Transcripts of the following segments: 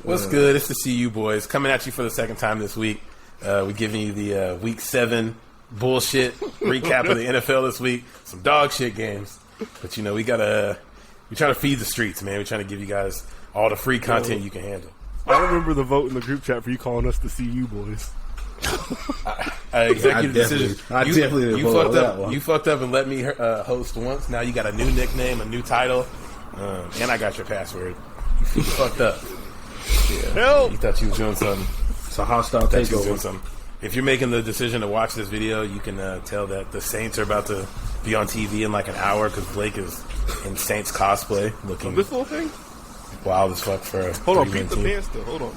What's good? It's the CU boys coming at you for the second time this week. We're giving you the Week 7 bullshit recap of the NFL this week. Some dog shit games, but we trying to feed the streets, man. We're trying to give you guys all the free content you can handle. I remember the vote in the group chat for you calling us the CU boys. Executive decision. You fucked up and let me host once. Now you got a new nickname, a new title, and I got your password. You fucked up. Yeah. Help! You thought you was doing something. It's a hostile takeover. If you're making the decision to watch this video, you can tell that the Saints are about to be on TV in like an hour because Blake is in Saints cosplay, looking this little thing wild as fuck for. Hold on, beat the pants though. Hold on.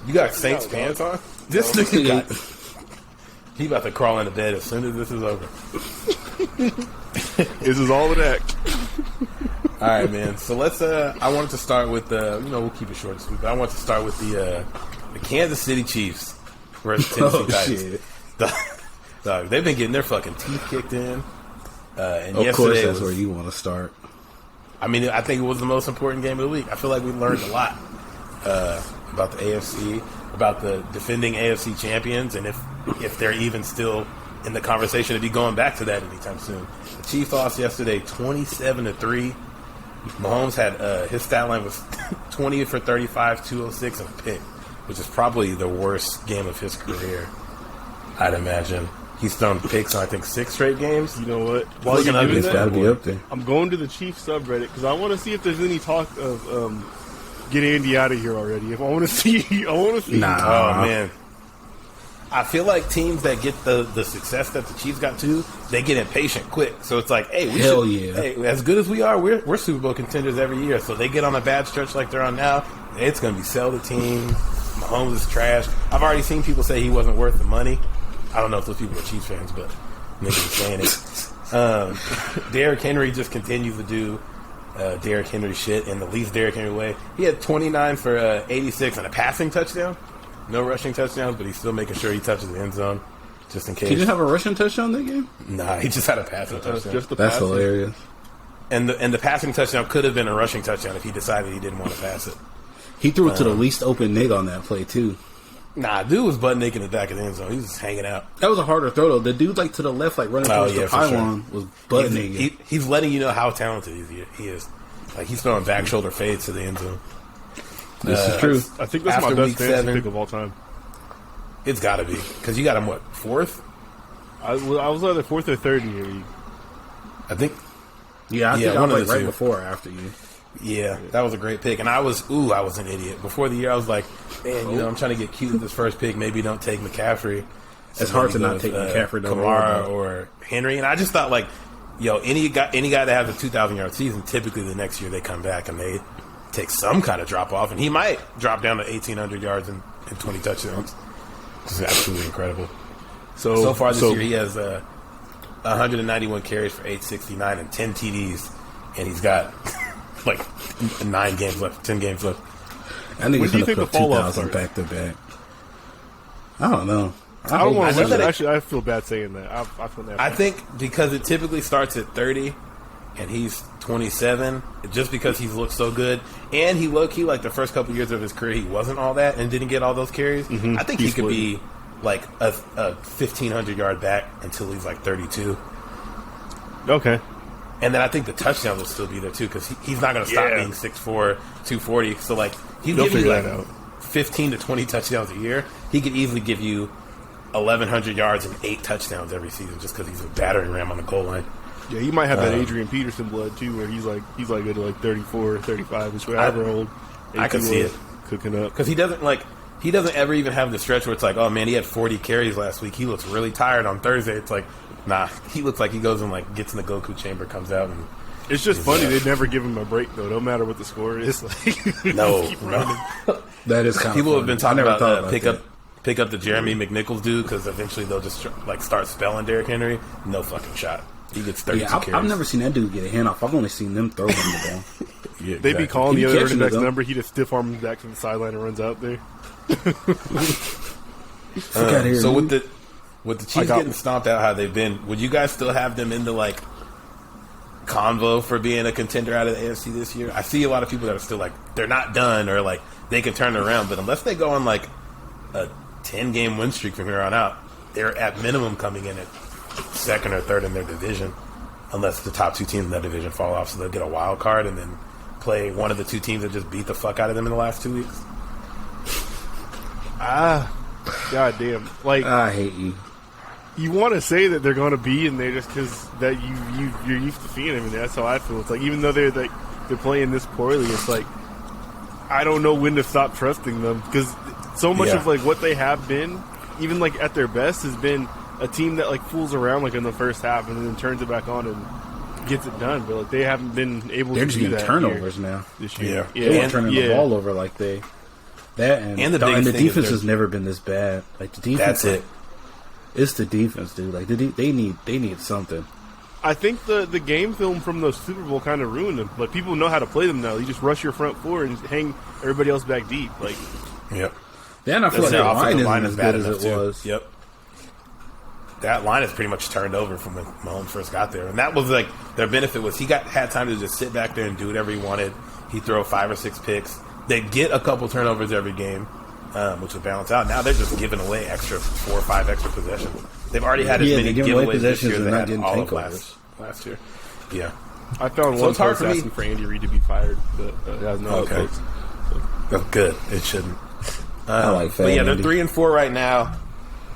You got Saints pants on? This nigga got. He about to crawl into bed as soon as this is over. This is all an act. All right, man. So let's. I wanted to start with we'll keep it short and sweet. But I want to start with the Kansas City Chiefs versus Tennessee Titans. Dog, they've been getting their fucking teeth kicked in. And of course, that's where you want to start. I mean, I think it was the most important game of the week. I feel like we learned a lot about the AFC, about the defending AFC champions, and if they're even still in the conversation to be going back to that anytime soon. The Chiefs lost yesterday 27-3. Mahomes had his stat line was 20 for 35, 206, and a pick, which is probably the worst game of his career, I'd imagine. He's thrown picks on, I think, 6 straight games. You know what? While you're doing that, gotta be up there. I'm going to the Chiefs subreddit because I want to see if there's any talk of get Andy out of here already. If I want to see. Nah. Oh, man. I feel like teams that get the success that the Chiefs got to, they get impatient quick. So it's like, hey, hey, as good as we are, we're Super Bowl contenders every year. So they get on a bad stretch like they're on now, it's going to be sell the team. Mahomes is trash. I've already seen people say he wasn't worth the money. I don't know if those people are Chiefs fans, but niggas are saying it. Derrick Henry just continues to do Derrick Henry shit in the least Derrick Henry way. He had 29 for 86 and a passing touchdown. No rushing touchdowns, but he's still making sure he touches the end zone just in case. He didn't have a rushing touchdown that game? Nah, he just had a passing touchdown. That's hilarious. And the passing touchdown could have been a rushing touchdown if he decided he didn't want to pass it. He threw it to the least open nigga on that play, too. Nah, dude was butt naked in the back of the end zone. He was just hanging out. That was a harder throw, though. The dude, to the left, running towards the pylon, was butt naked. He's letting you know how talented he is. Like, he's throwing back shoulder fades to the end zone. This is true. I think that's my best fantasy pick of all time. It's got to be. Because you got him, what, 4th? I was either 4th or 3rd in your league. I think. I think I was right before or after you. Yeah, that was a great pick. And I was an idiot. Before the year, I was like, man, I'm trying to get cute with this first pick. Maybe don't take McCaffrey. It's hard to not take McCaffrey. Kamara or Henry. And I just thought, any guy that has a 2,000-yard season, typically the next year they come back and they take some kind of drop-off. And he might drop down to 1,800 yards and 20 touchdowns. This is absolutely incredible. So far this year, he has 191 carries for 869 and 10 TDs. And he's got... 9 games left, 10 games left. I think he's going to put 2,000 back to back. I don't know. I don't want to. Actually, I feel bad saying that. I think because it typically starts at 30, and he's 27, just because he's looked so good, and he low-key, the first couple years of his career, he wasn't all that and didn't get all those carries. Mm-hmm. I think he could be a 1,500-yard back until he's 32. Okay. And then I think the touchdown will still be there, too, because he's not going to stop being 6'4", 240. So, he'll give you, 15 to 20 touchdowns a year. He could easily give you 1,100 yards and 8 touchdowns every season just because he's a battering ram on the goal line. Yeah, he might have that Adrian Peterson blood, too, where he's good to 34, 35, it's whatever old. I can see it. Cooking up. Because he doesn't ever even have the stretch where it's oh, man, he had 40 carries last week. He looks really tired on Thursday. It's nah, he looks like he goes and gets in the Goku chamber, comes out, and it's just funny they never give him a break though. No matter what the score is, no. That is kind of people have been talking about pick up the Jeremy McNichols dude because eventually they'll just start spelling Derrick Henry. No fucking shot. He gets 32 carries. I've never seen that dude get a handoff. I've only seen them throw him the ball. Yeah, they be calling the other running back's number. He just stiff arms back to the sideline and runs out there. So with the Chiefs getting stomped out how they've been, would you guys still have them in the convo for being a contender out of the AFC this year? I see a lot of people that are still they're not done or they can turn it around. But unless they go on like a 10-game win streak from here on out, they're at minimum coming in at second or third in their division, unless the top 2 teams in that division fall off. So they'll get a wild card and then play one of the 2 teams that just beat the fuck out of them in the last 2 weeks. God damn. Like, I hate you. You want to say that they're going to be in there just because that you're used to seeing them, and that's how I feel. It's like, even though they're playing this poorly, it's like I don't know when to stop trusting them, because so much of like what they have been, even like at their best, has been a team that like fools around like in the first half and then turns it back on and gets it done. But like they haven't been able to do that. They're just getting turnovers now this year. They're turning the ball over like they. And the defense has never been this bad. Like the defense, that's it. It's the defense, dude. Like they need something. I think the game film from the Super Bowl kind of ruined them. Like people know how to play them now. You just rush your front four and hang everybody else back deep. Like, yep. Then I feel like their line isn't as bad as it was. Yep. That line has pretty much turned over from when Mahomes first got there, and that was like their benefit was he had time to just sit back there and do whatever he wanted. He'd throw 5 or 6 picks. They'd get a couple turnovers every game, which would balance out. Now they're just giving away 4 or 5 extra possessions. They've already had as many giveaways this year as they had all of last year. Yeah. I found one post asking for Andy Reid to be fired, but it has no votes. That's good. It shouldn't. I like that. But yeah, they're 3-4 right now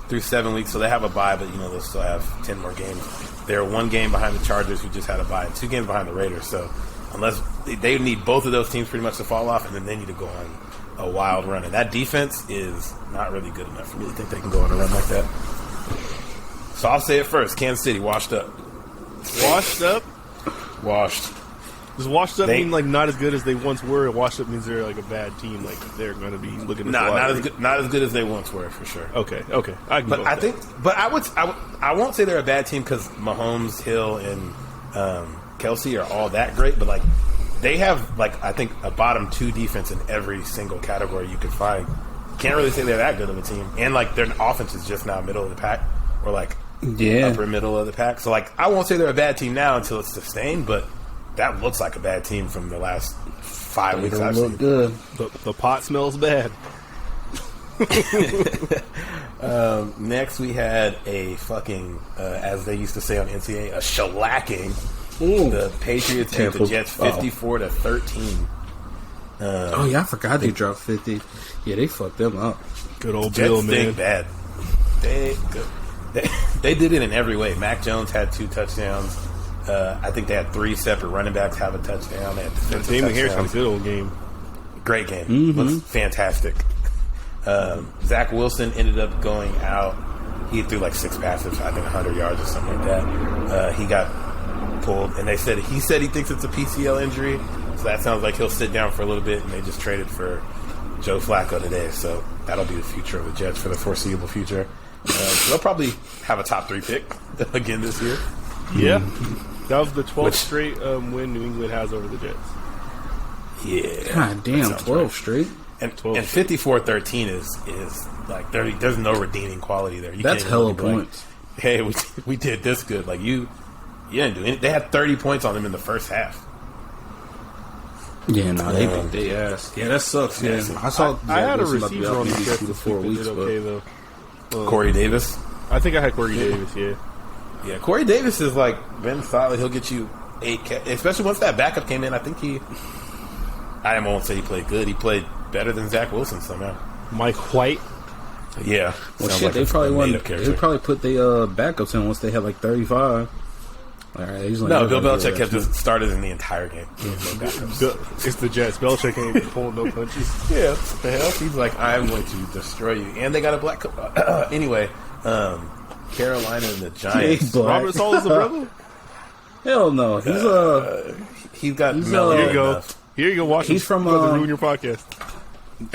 through 7 weeks, so they have a bye, but they'll still have 10 more games. They're 1 game behind the Chargers, who just had a bye, and 2 games behind the Raiders. So unless they need both of those teams pretty much to fall off, and then they need to go on a wild run. And that defense is not really good enough for me to think they can go on a run like that. So I'll say it first. Kansas City, washed up. Washed up? Washed. Does washed up mean like not as good as they once were? Washed up means they're like a bad team, like they're going to be looking at not as good as they once were, for sure. Okay. I won't say they're a bad team because Mahomes, Hill, and Kelsey are all that great, but like they have like I think a bottom 2 defense in every single category you could find. Can't really say they're that good of a team, and like their offense is just now middle of the pack or like upper middle of the pack. So like I won't say they're a bad team now until it's sustained, but that looks like a bad team from the last 5 weeks. I've seen. Good. The pot smells bad. Next, we had a fucking, as they used to say on NCAA, a shellacking. The Patriots beat the Jets 54-13. I forgot they dropped 50. Yeah, they fucked them up. Good old Jets Bill, man. Bad. They did it in every way. Mac Jones had 2 touchdowns. I think they had 3 separate running backs have a touchdown. They had defensive Damon Harris had a good old game. Great game. Looks fantastic. Zach Wilson ended up going out. He threw like 6 passes, I think 100 yards or something like that. He got pulled, and he said he thinks it's a PCL injury, so that sounds like he'll sit down for a little bit, and they just traded for Joe Flacco today, so that'll be the future of the Jets for the foreseeable future. So they'll probably have a top 3 pick again this year. Yeah. That was the 12th straight win New England has over the Jets. Yeah. God damn, 12 straight? And 54-13 is like there's no redeeming quality there. That's hella points. Like, hey, we did this good. Like you didn't do anything. They had 30 points on them in the first half. Yeah, no, they beat their ass. Yeah, that sucks. Yeah, I had a receiver on the Jets 2 to 4 weeks, okay though. Corey Davis. I think I had Corey Davis. Yeah. Yeah, Corey Davis is like been solid. He'll get you 8, especially once that backup came in. I think I won't say he played good. He played better than Zach Wilson somehow. Mike White. Yeah. Well, shit, like they probably put the backups in once they had like 35. All right, Bill Belichick kept just started in the entire game. It's the Jets. Belichick ain't pulling no punches. Yeah, what the hell? He's like, I'm going to destroy you. And they got a black anyway, Carolina and the Giants. Robert Saleh is a rebel? Hell no. He's got here you go. Enough. Here you go. Watch. He's from ruin your podcast.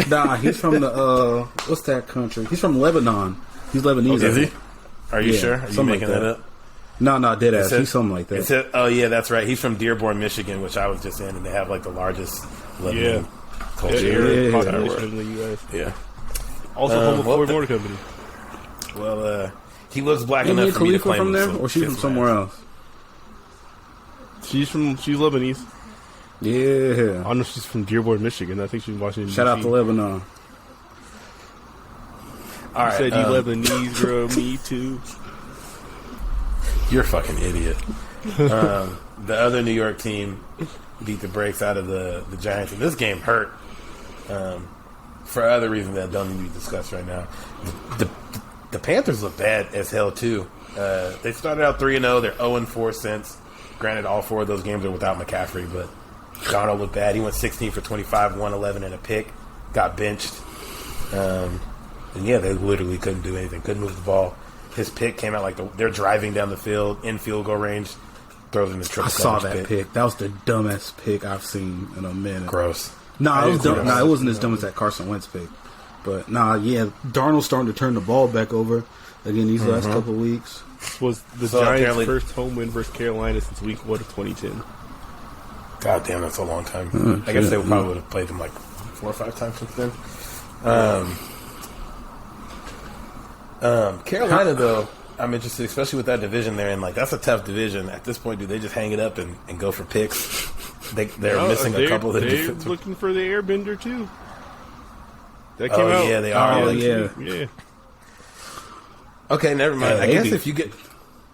Nah, he's from the what's that country? He's from Lebanon. He's Lebanese. Is he? Are you sure? Are you making that up? No, dead ass. He's something like that. Oh yeah, that's right. He's from Dearborn, Michigan, which I was just in, and they have like the largest Lebanon culture population in the U.S. Yeah. Also, home of Ford Motor Company. Well, he looks black enough for me to claim from there, him, or she's from somewhere else. She's Lebanese. Yeah. I know she's from Dearborn, Michigan. I think she's watching. Shout out to Lebanon. All right. Said you Lebanese girl, me too. You're a fucking idiot. The other New York team beat the brakes out of the Giants, and this game hurt for other reasons that don't need to be discussed right now. The Panthers look bad as hell too. They started out 3-0. They're 0-4 since. Granted, all 4 of those games are without McCaffrey, but Darnold looked bad. He went 16 for 25, 111 and a pick. Got benched. And yeah, they literally couldn't do anything. Couldn't move the ball. His pick came out like they're driving down the field in field goal range. Throws in the triple. I saw that pick. That was the dumbest pick I've seen in a minute. Gross. No, it was dumb. No, it wasn't as dumb as that Carson Wentz pick. But yeah, Darnold's starting to turn the ball back over again these last couple of weeks. Was the Giants' first home win versus Carolina since week 1 of 2010. God damn, that's a long time. I guess they probably would have played them like 4 or 5 times since then. Carolina, though, I'm interested, especially with that division there, and like that's a tough division. At this point, do they just hang it up and go for picks? They're missing a couple of the They're looking for the airbender too. That came out. Yeah, they are. Oh, yeah. Okay, never mind. I guess if you get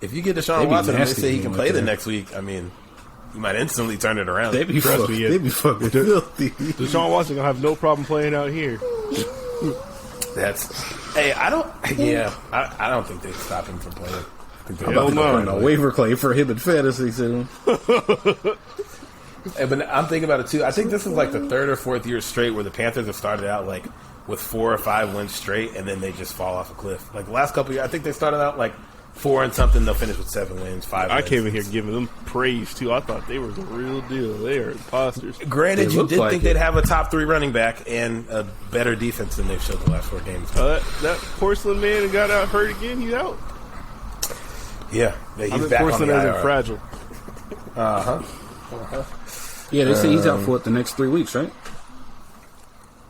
Deshaun Watson and they say he can play the next week, I mean, you might instantly turn it around. They be fucking filthy. Deshaun Watson gonna have no problem playing out here. I don't think they'd stop him from playing. I'm about to a waiver claim for him in fantasy soon. But I'm thinking about it too. I think this is like the 3rd or 4th year straight where the Panthers have started out like with 4 or 5 wins straight, and then they just fall off a cliff. Like the last couple of years, I think they started out like 4 and something. They'll finish with 7 wins, 5 wins. I came in here giving them praise too. I thought they were the real deal. They are imposters. Granted, you did think they'd have a top 3 running back and a better defense than they've showed the last 4 games. That porcelain man got out hurt again. He's out. Yeah, he's back porcelain on the IR. isn't fragile. Yeah, they say he's out for the next 3 weeks, right?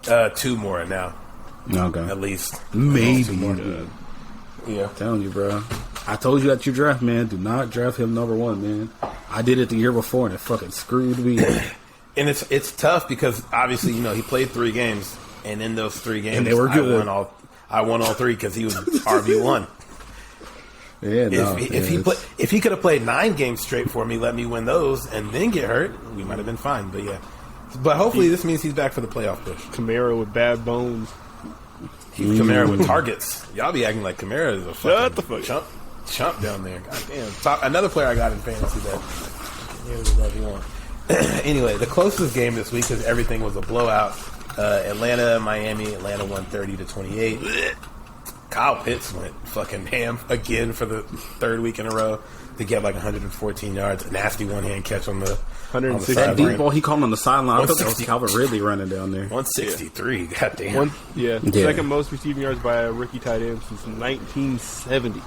2 more now. Okay. At least. Maybe. Yeah. I'm telling you, bro. I told you at your draft, man. Do not draft him number 1, man. I did it the year before, and it fucking screwed me. And it's tough because obviously, he played 3 games, and in those 3 games, and they were good. I won all 3 because he was RB1. Yeah, if he could have played 9 games straight for me, let me win those, and then get hurt, we might have been fine. But yeah, but hopefully this means he's back for the playoff push. Kamara with bad bones. He's Kamara with targets. Y'all be acting like Kamara is a Shut the fuck chump down there. God damn. Another player I got in fantasy that the love you want. Anyway, the closest game this week because everything was a blowout. Atlanta, Miami. Atlanta won 30-28. Kyle Pitts went fucking ham again for the 3rd week in a row to get like 114 yards. A nasty one-hand catch on the 160. That deep ball he called on the sideline. I thought that was Calvin Ridley running down there. 163. Yeah. Goddamn. Second most receiving yards by a rookie tight end since 1970.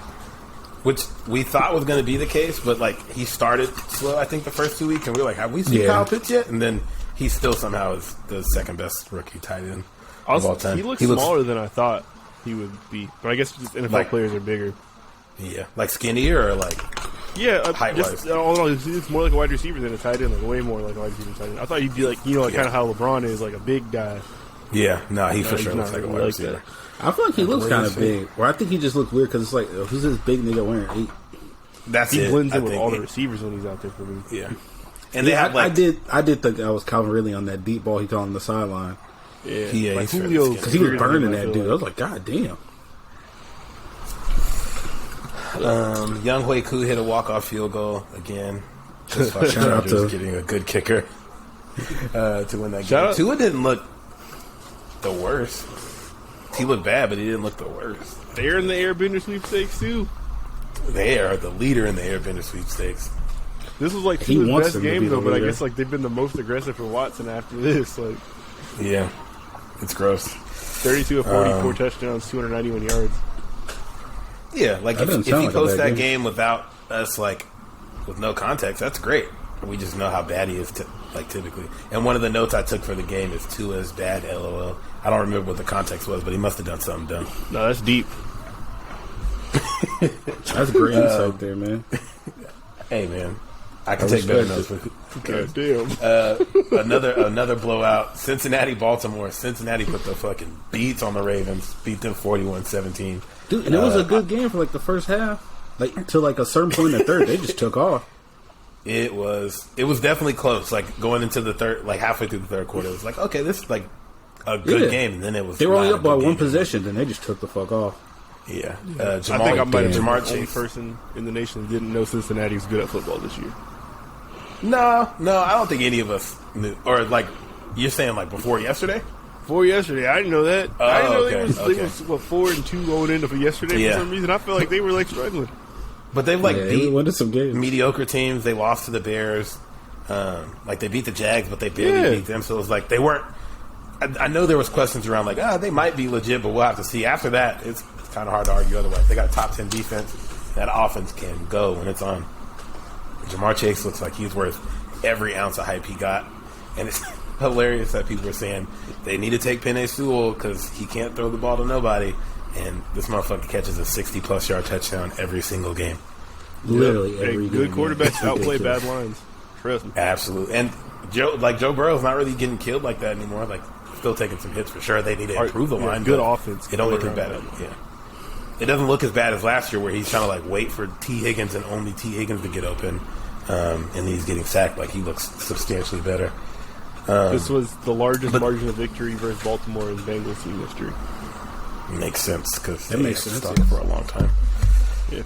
Which we thought was going to be the case, but like he started slow, I think, the first 2 weeks, and we were like, have we seen Kyle Pitts yet? And then he still somehow is the second best rookie tight end of all time. He looks smaller than I thought he would be, but I guess just NFL players are bigger. Yeah, like skinnier or like height-wise. It's more like a wide receiver than a tight end, like way more like a wide receiver tight end. I thought he'd be like kind of how LeBron is, like a big guy. Yeah, no, he for sure looks like a wide receiver. I feel like he looks kind of big, or I think he just looks weird because it's like who's this big nigga wearing 8? He blends in with all the receivers when he's out there for me. Yeah, and they have I did think I was Calvin Ridley on that deep ball he called on the sideline. Yeah, like Julio, because he was burning that dude. I was like, God damn. Young Hui Koo hit a walk-off field goal again. Shout out to getting a good kicker to win that game. Tua didn't look the worst. He looked bad, but he didn't look the worst. They're in the Airbender sweepstakes too. They are the leader in the Airbender sweepstakes. This was like Tua's best game though, but I guess like they've been the most aggressive for Watson after this. Like, yeah, it's gross. 32 of 44 touchdowns, 291 yards. Yeah, like if he posts that game without us, like with no context, that's great. We just know how bad he is, typically. And one of the notes I took for the game is Tua is bad, LOL. I don't remember what the context was, but he must have done something dumb. No, that's deep. That's great insight there, man. Hey, man. I can take better notes. God damn. Another blowout. Cincinnati, Baltimore. Cincinnati put the fucking beats on the Ravens. Beat them 41-17. Dude, and it was a good game for like the first half. Like to like a certain point in the third, they just took off. It was definitely close. Like going into the third, like halfway through the third quarter, it was like, okay, this is like a good game. And then it was they were only up by one possession, then they just took the fuck off. Yeah, I think I might have been the only person in the nation that didn't know Cincinnati was good at football this year. No, I don't think any of us knew. Or like you're saying, like before yesterday. Before yesterday, I didn't know that. I didn't know they was 4-2 going into for yesterday for some reason. I feel like they were like struggling. But they've like beat some games. Mediocre teams. They lost to the Bears. Like they beat the Jags, but they barely beat them. So it was like they weren't. I know there was questions around like, they might be legit, but we'll have to see. After that, it's kind of hard to argue otherwise. They got a top 10 defense. That offense can go when it's on. Jamar Chase looks like he's worth every ounce of hype he got, and it's hilarious that people are saying they need to take Penei Sewell because he can't throw the ball to nobody, and this motherfucker catches a 60-plus yard touchdown every single game. Literally every good game. Quarterbacks outplay bad lines. Trust me. Absolutely. And Joe Burrow's not really getting killed like that anymore. Like still taking some hits for sure. They need to improve the line. Good offense. It don't look as bad. It doesn't look as bad as last year where he's trying to like wait for T. Higgins and only T. Higgins to get open, and he's getting sacked. Like he looks substantially better. This was the largest margin of victory versus Baltimore in Bengals team history. Makes sense because that makes sense for a long time. Yeah.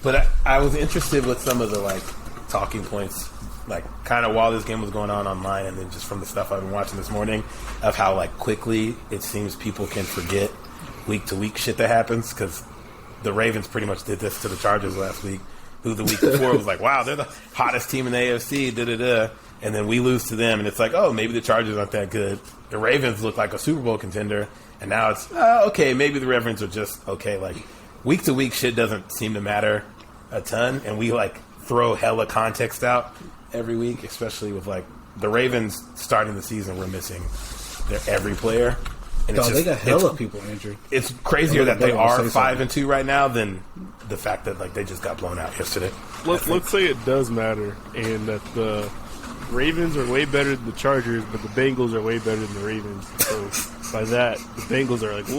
But I was interested with some of the like talking points, like kind of while this game was going on online, and then just from the stuff I've been watching this morning, of how like quickly it seems people can forget week to week shit that happens, because the Ravens pretty much did this to the Chargers last week, who the week before was like, wow, they're the hottest team in the AFC, and then we lose to them, and it's like, oh, maybe the Chargers aren't that good. The Ravens look like a Super Bowl contender, and now it's okay, maybe the Ravens are just okay. Like week to week shit doesn't seem to matter a ton, and we like throw hella context out every week, especially with like the Ravens starting the season, we're missing their every player. And they got hella people injured. It's crazier that they are 5-2 right now than the fact that like they just got blown out yesterday. Let's say it does matter, and that the Ravens are way better than the Chargers, but the Bengals are way better than the Ravens. So by that, the Bengals are like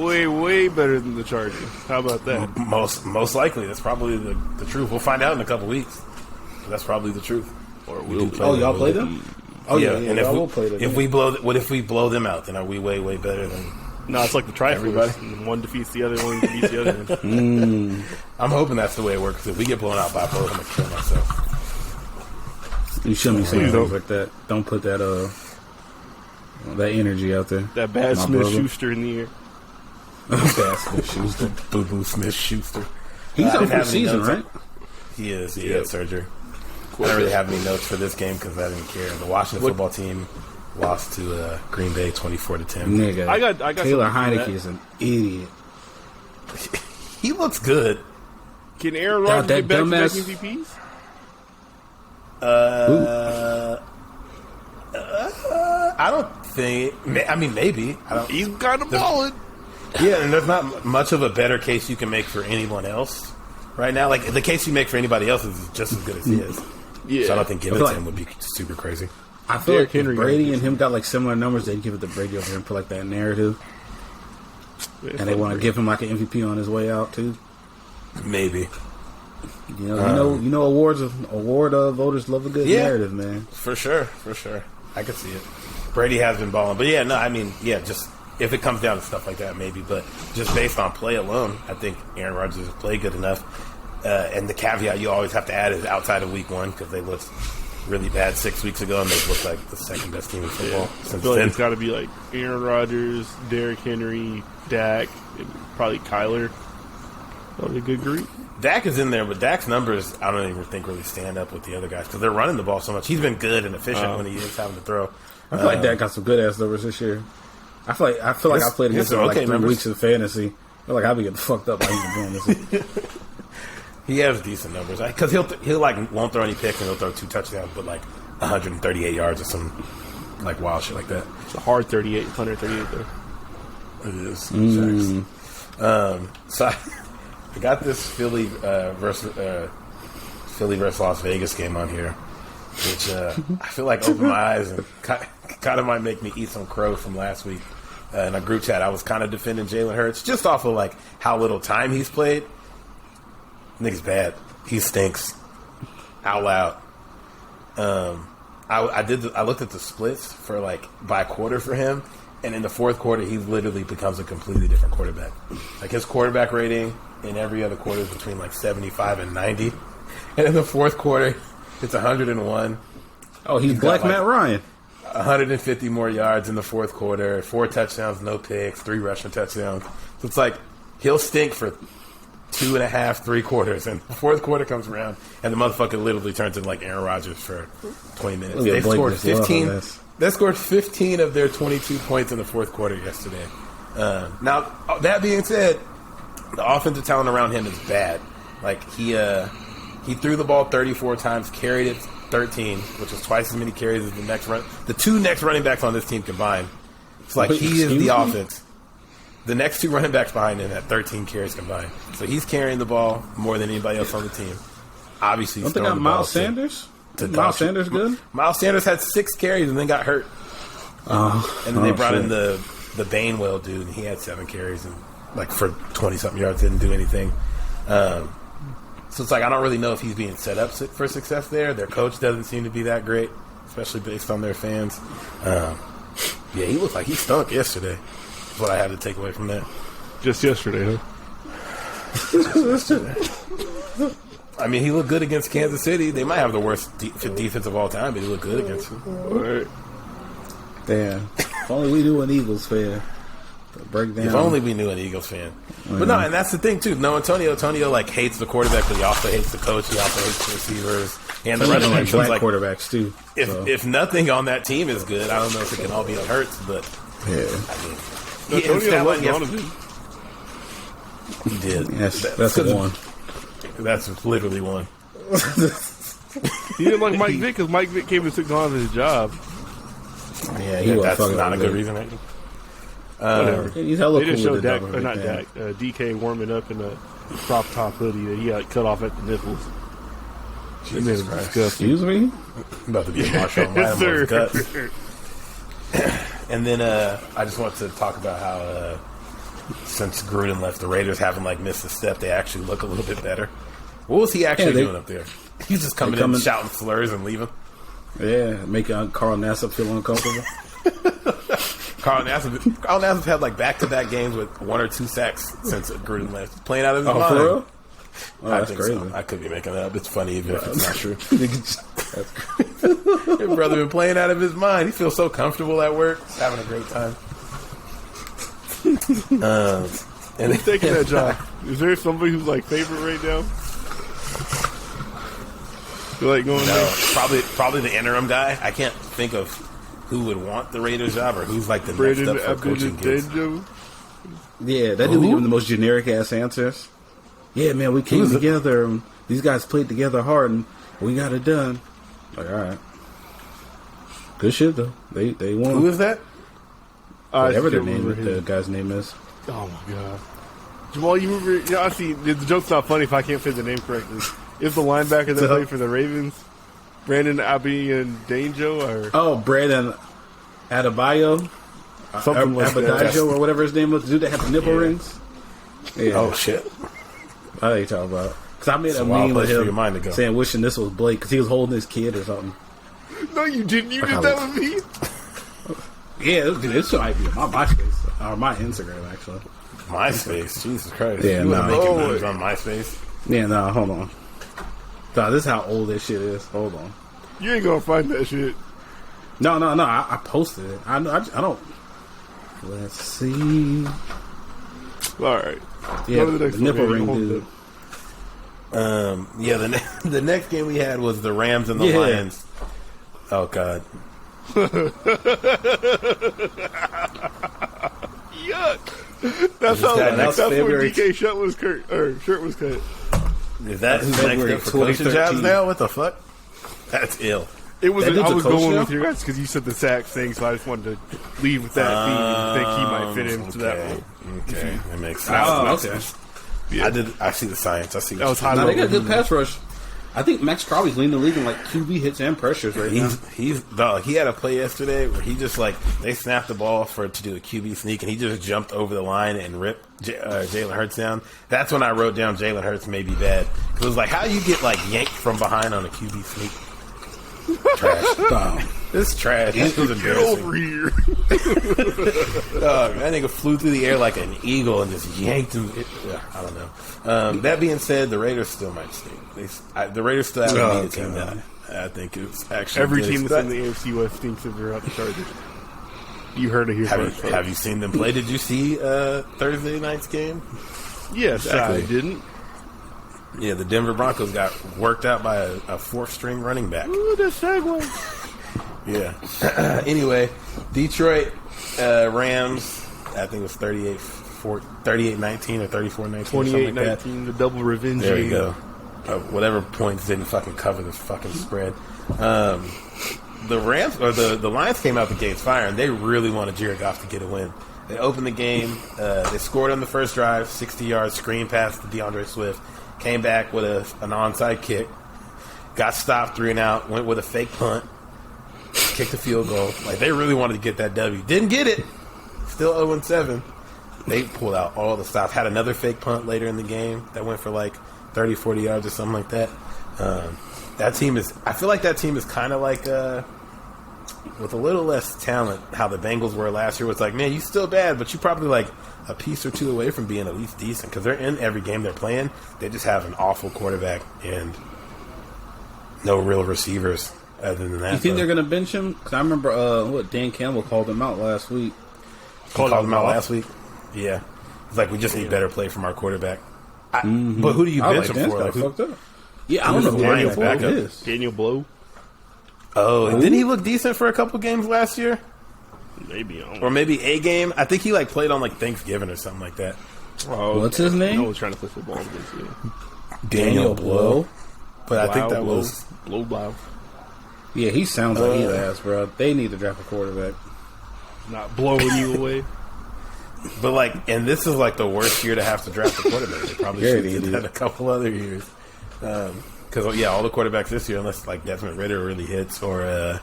way better than the Chargers. How about that? Most likely, that's probably the truth. We'll find out in a couple weeks. But that's probably the truth. Or y'all play them? Oh yeah. And if we blow them out, then are we way better than? No, it's like the trifles. One defeats the other, one defeats the other. I'm hoping that's the way it works. If we get blown out by both, I'm gonna kill myself. You shouldn't be saying things like that. Don't put that that energy out there. That bad Smith-Schuster in the air. Bad Smith-Schuster. Boo Smith-Schuster. He's out for the season, right? He is. He had surgery. I don't really have any notes for this game because I didn't care. The Washington football team lost to Green Bay 24-10. Nigga, I got Taylor Heineke is an idiot. He looks good. Can Aaron Rodgers get back-to-back MVPs? I don't think. I mean, maybe. He's kind of balling. Yeah, and there's not much of a better case you can make for anyone else right now. Like the case you make for anybody else is just as good as his. Yeah. So I don't think giving it to him would be super crazy. I feel like if Brady and him got like similar numbers, they'd give it to Brady over him for like that narrative. And they want to give him like an MVP on his way out too. Maybe. You know, award voters love a good narrative, man. For sure. I could see it. Brady has been balling, but just if it comes down to stuff like that, maybe. But just based on play alone, I think Aaron Rodgers has played good enough. And the caveat you always have to add is outside of week one, because they looked really bad 6 weeks ago, and they looked like the second best team in football. I feel like it's got to be like Aaron Rodgers, Derrick Henry, Dak, and probably Kyler. Probably a good group. Dak is in there, but Dak's numbers I don't even think really stand up with the other guys because they're running the ball so much. He's been good and efficient when he is having to throw. I feel like Dak got some good ass numbers this year. I feel like I played against him like 3 weeks of fantasy. I feel like I'll be getting fucked up by even doing this. He has decent numbers because he'll like won't throw any picks and he'll throw 2 touchdowns, but like 138 yards or some like wild shit like that. It's a hard 138 though. It is. So I got this Philly Philly versus Las Vegas game on here, which I feel like opened my eyes and kind of might make me eat some crow from last week. In a group chat, I was kind of defending Jalen Hurts just off of like how little time he's played. Nigga's bad. He stinks. Out loud. I looked at the splits for like by quarter for him, and in the fourth quarter, he literally becomes a completely different quarterback. Like his quarterback rating in every other quarter is between like 75 and 90, and in the fourth quarter, it's 101. Oh, he's Black got, like, Matt Ryan. 150 more yards in the fourth quarter, 4 touchdowns, no picks, 3 rushing touchdowns. So it's like he'll stink for 2.5, 3 quarters, and the fourth quarter comes around, and the motherfucker literally turns into like Aaron Rodgers for 20 minutes. They scored 15. They scored 15 of their 22 points in the fourth quarter yesterday. Now, that being said, the offensive talent around him is bad. Like he threw the ball 34 times, carried it 13, which was twice as many carries as the 2 next running backs on this team combined. It's like he is the offense. The next 2 running backs behind him had 13 carries combined. So he's carrying the ball more than anybody else on the team. Obviously, he's throwing the ball. Miles Sanders? Miles Sanders good? Miles Sanders had 6 carries and then got hurt. And then they brought in the Bainwell dude, and he had 7 carries and like for 20-something yards, didn't do anything. So it's like I don't really know if he's being set up for success there. Their coach doesn't seem to be that great, especially based on their fans. Yeah, he looked like he stunk yesterday. That's what I had to take away from that. Just yesterday, huh? Just yesterday. I mean, he looked good against Kansas City. They might have the worst defense of all time, but he looked good against them. All right. Damn. If only we knew an Eagles fan. Breakdown. If only we knew an Eagles fan. But no, and that's the thing too. No, Antonio like hates the quarterback, but he also hates the coach. He also hates the receivers and the running backs. Black quarterbacks too. If nothing on that team is good, I don't know if it can all be on Hurts, but yeah, I mean, Antonio was one of them. He did. Yes, that's the one. That's literally one. He didn't like Mike Vick because Mike Vick came and took on his job. Yeah, that's not a good reason, right? Whatever. He's hella they just cool showed Dak, or not Dak, DK warming up in a crop top hoodie that he got cut off at the nipples. Jesus Christ. Excuse me? I'm about to be a Marshall Lattimore guts. And then I just want to talk about how since Gruden left, the Raiders haven't like missed a step. They actually look a little bit better. What was he actually doing up there? He's just coming in shouting slurs and leaving. Yeah, making Carl Nassib feel uncomfortable. Carl Nassib had like back-to-back games with 1 or 2 sacks since Gruden left. Playing out of his mind. For real? Oh, I that's think crazy. So. I could be making that up. It's funny even if it's not true. Your brother been playing out of his mind. He feels so comfortable at work. He's having a great time. And he's taking that job. Is there somebody who's like favorite right now? You like going there? Probably the interim guy. I can't think of who would want the Raiders job or who's like the next up for coaching kids. Yeah, that dude be giving the most generic ass answers. Yeah, man, we came together and these guys played together hard and we got it done. Like, all right. Good shit though. They won. Who is that? Whatever the guy's name is. Oh my god. Jamal, you remember? Yeah, honestly, the joke's not funny if I can't say the name correctly. Is the linebacker that played for the Ravens Brandon Abiyandanjo? Oh, Brandon Adebayo? Something like that. or whatever his name was. The dude that had the nipple rings? Yeah. Oh, shit. I know you talking about. Because I made a meme with him saying wishing this was Blake because he was holding his kid or something. No, you didn't. You did that with me? Yeah, this might be my MySpace. Or my Instagram, actually. MySpace? Jesus Christ. Yeah, you were making moves on MySpace? Yeah, no, hold on. No, this is how old this shit is. Hold on. You ain't gonna find that shit. No. I posted it. I don't. Let's see. All right. Yeah, the nipple ring dude. Yeah, the next game we had was the Rams and the Lions. Oh God. Yuck. That's where DK shirt was cut. Is that who's next up for coaching jobs now? What the fuck? That's ill. It was. I was going with you guys because you said the sack thing, so I just wanted to leave with that theme and think he might fit into that one. Okay, that makes sense. Oh, okay. Yeah. I see the science. I see. That was high. No, they got good pass rush. I think Max Crosby's leading the league in like QB hits and pressures right now. He had a play yesterday where he just like they snapped the ball to do a QB sneak and he just jumped over the line and ripped Jalen Hurts down. That's when I wrote down Jalen Hurts may be bad because it was like how you get like yanked from behind on a QB sneak. Trash. It's trash. This was embarrassing. Get over here. That nigga flew through the air like an eagle and just yanked him. I don't know. That being said, the Raiders still might stink. The Raiders still haven't beat a team that I think it's actually every team that's in the AFC West thinks that they're out the Chargers. You heard it here first. Have you seen them play? Did you see Thursday night's game? Yes, exactly. I didn't. Yeah, the Denver Broncos got worked out by a fourth-string running back. Ooh, the segue. Yeah. Anyway, Detroit Rams, I think it was 38-19 or 34-19. 28-19, the double revenge. There you go. Whatever points didn't fucking cover the fucking spread. The Rams or the Lions came out the gates firing. They really wanted Jared Goff to get a win. They opened the game. They scored on the first drive, 60-yard screen pass to DeAndre Swift. Came back with an onside kick. Got stopped 3 and out. Went with a fake punt. Kicked a field goal. Like they really wanted to get that W. Didn't get it. Still 0-7. They pulled out all the stops. Had another fake punt later in the game that went for like 30, 40 yards or something like that. That team is. I feel like that team is kind of like with a little less talent. How the Bengals were last year. Was like, man, you still bad, but you probably like a piece or two away from being at least decent because they're in every game they're playing. They just have an awful quarterback and no real receivers other than that. You think they're going to bench him? Because I remember Dan Campbell called him out last week. Called him out last week? Yeah. It's like we just need better play from our quarterback. But who do you bench him for? Like, yeah, I don't know who Daniel back is. Daniel Blow. Oh, didn't he look decent for a couple games last year? Maybe. Or maybe a game. I think he like played on like Thanksgiving or something like that. Oh, what's his name? No one's trying to play football against you. Daniel Blow. But I think that was Blow. Yeah, he sounds like he's ass, bro. They need to draft a quarterback. Not blowing you away. But like, and this is like the worst year to have to draft a quarterback. They probably should have done that a couple other years. Because all the quarterbacks this year, unless like Desmond Ridder really hits or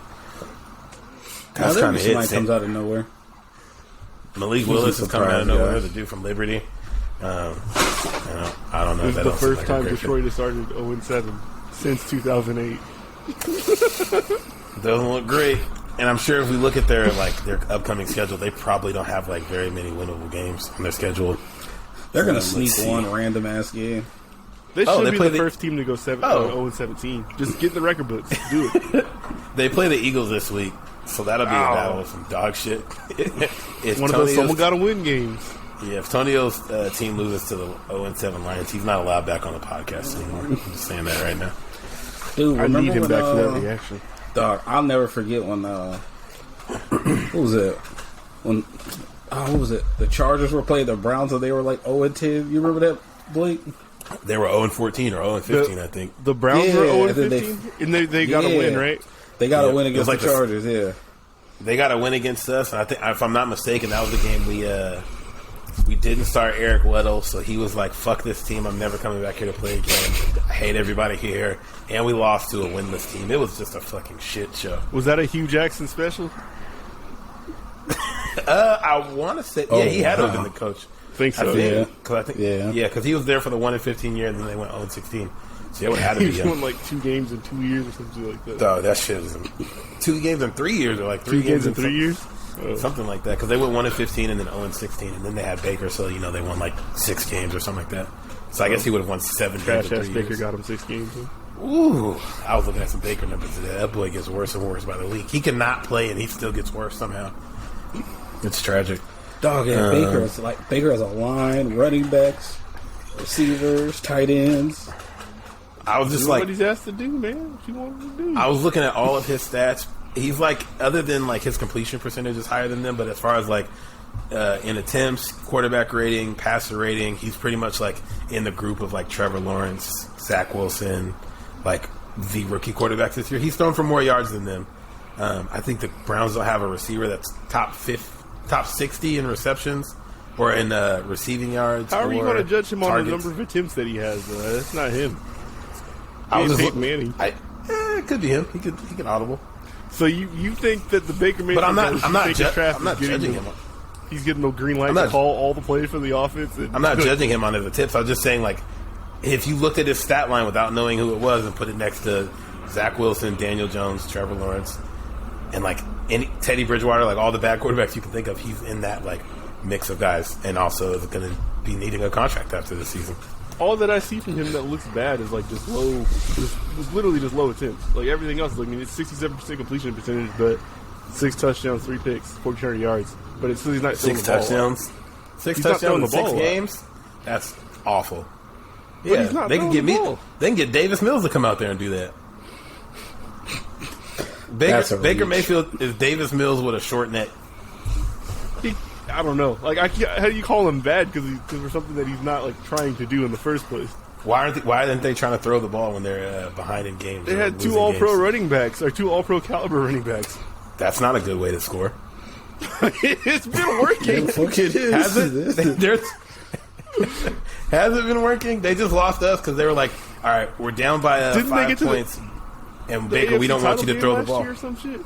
that's kind of hits. Comes out of nowhere. Malik Willis is coming out of nowhere. The dude from Liberty. I don't know. This is the first time Detroit has started 0-7 since 2008. Doesn't look great. And I'm sure if we look at their upcoming schedule, they probably don't have like very many winnable games on their schedule. They're going to sneak one random ass game. They should be the first team to go 0-17. Just get the record books. Do it. They play the Eagles this week, so that'll be a battle of some dog shit. One of those someone got to win games. Yeah, if Tonio's team loses to the 0-7 Lions, he's not allowed back on the podcast anymore. I'm just saying that right now. Dude, I need him back for that reaction. Dog, I'll never forget when what was it? What was it? The Chargers were playing the Browns and they were like 0-10. You remember that, Blake? They were 0-14 or 0-15, I think. The Browns were 0-15? And they got to win, right? They got to win against the Chargers, They got to win against us, and I think, if I'm not mistaken, that was the game we didn't start Eric Weddle, so he was like, fuck this team, I'm never coming back here to play again. I hate everybody here. And we lost to a winless team. It was just a fucking shit show. Was that a Hugh Jackson special? I want to say, he had to have been the coach. Think so, because he was there for the 1-15 year, and then they went 0-16. So it would have to be him. He won like 2 games in 2 years or something like that. Oh, that shit is 2 games in 3 years, or like 3 games in 3 years? Something like that, because they went 1-15 and then 0-16, and then they had Baker, so they won like 6 games or something like that. So I guess he would have won 7 games. Trash ass Baker got him 6 games. Ooh, I was looking at some Baker numbers today. That boy gets worse and worse by the week. He cannot play, and he still gets worse somehow. It's tragic. Dog, Baker has a line, running backs, receivers, tight ends. I was just what he's asked to do, man. What you want him to do? I was looking at all of his stats. He's like, other than like his completion percentage is higher than them, but as far as like in attempts, quarterback rating, passer rating, he's pretty much like in the group of like Trevor Lawrence, Zach Wilson, like the rookie quarterbacks this year. He's thrown for more yards than them. I think the Browns don't have a receiver that's top 60 in receptions or in receiving yards. How are you going to judge him on the number of attempts that he has? That's not him. I was Peyton Manning. It could be him. He can audible. So you think that the Baker Mayfield? But I'm not judging him. He's getting no green light to call all the plays for the offense. I'm not judging him on the tips. I was just saying, like, if you looked at his stat line without knowing who it was and put it next to Zach Wilson, Daniel Jones, Trevor Lawrence, and like Teddy Bridgewater, like all the bad quarterbacks you can think of, he's in that like mix of guys, and also is going to be needing a contract after this season. All that I see from him that looks bad is like just low, literally just low attempts. Like everything else, like it's 67% completion percentage, but 6 touchdowns, 3 picks, 1,400 yards. But it's still he's not 6 touchdowns. 6 touchdowns in 6 games. That's awful. Yeah, they can get me. They can get Davis Mills to come out there and do that. Baker Mayfield is Davis Mills with a short neck. I don't know. Like, how do you call him bad? Because for something that he's not like trying to do in the first place. Why aren't they trying to throw the ball when they're behind in games? They had 2 All-Pro running backs or 2 All-Pro caliber running backs. That's not a good way to score. It's been working. It is. Has it? Has it been working? They just lost us because they were like, all right, we're down by 5 points, and Baker, we don't want you to throw the ball. Or some shit?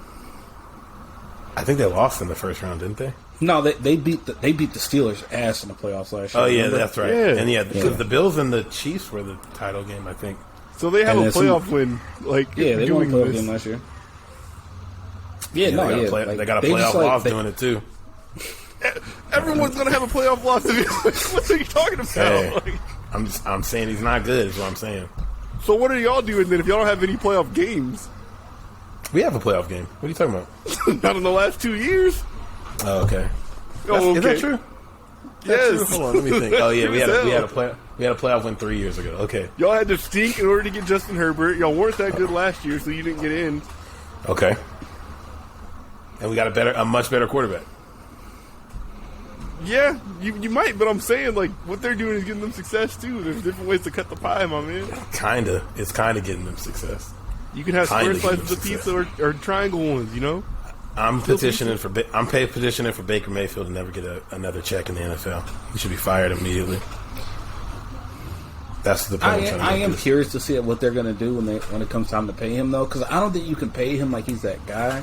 I think they lost in the first round, didn't they? No, they beat the Steelers' ass in the playoffs last year. Oh yeah, that's right. Yeah. And because the Bills and the Chiefs were the title game, I think. So they have a playoff win. Like they won a playoff game last year. They got a playoff loss doing it too. Everyone's gonna have a playoff loss. What are you talking about? Hey, I'm saying he's not good. Is what I'm saying. So what are y'all doing then if y'all don't have any playoff games? We have a playoff game. What are you talking about? Not in the last 2 years. Oh, okay. Okay. Is that true? Yes. Hold on, let me think. Oh yeah, we had a playoff win 3 years ago. Okay. Y'all had to stink in order to get Justin Herbert. Y'all weren't that good last year, so you didn't get in. Okay. And we got a much better quarterback. Yeah, you might, but I'm saying like what they're doing is getting them success too. There's different ways to cut the pie, my man. It's kinda getting them success. You can have square slices of pizza or triangle ones, you know. I'm petitioning for Baker Mayfield to never get another check in the NFL. He should be fired immediately. That's the point. I am curious to see what they're going to do when it comes time to pay him, though, because I don't think you can pay him like he's that guy.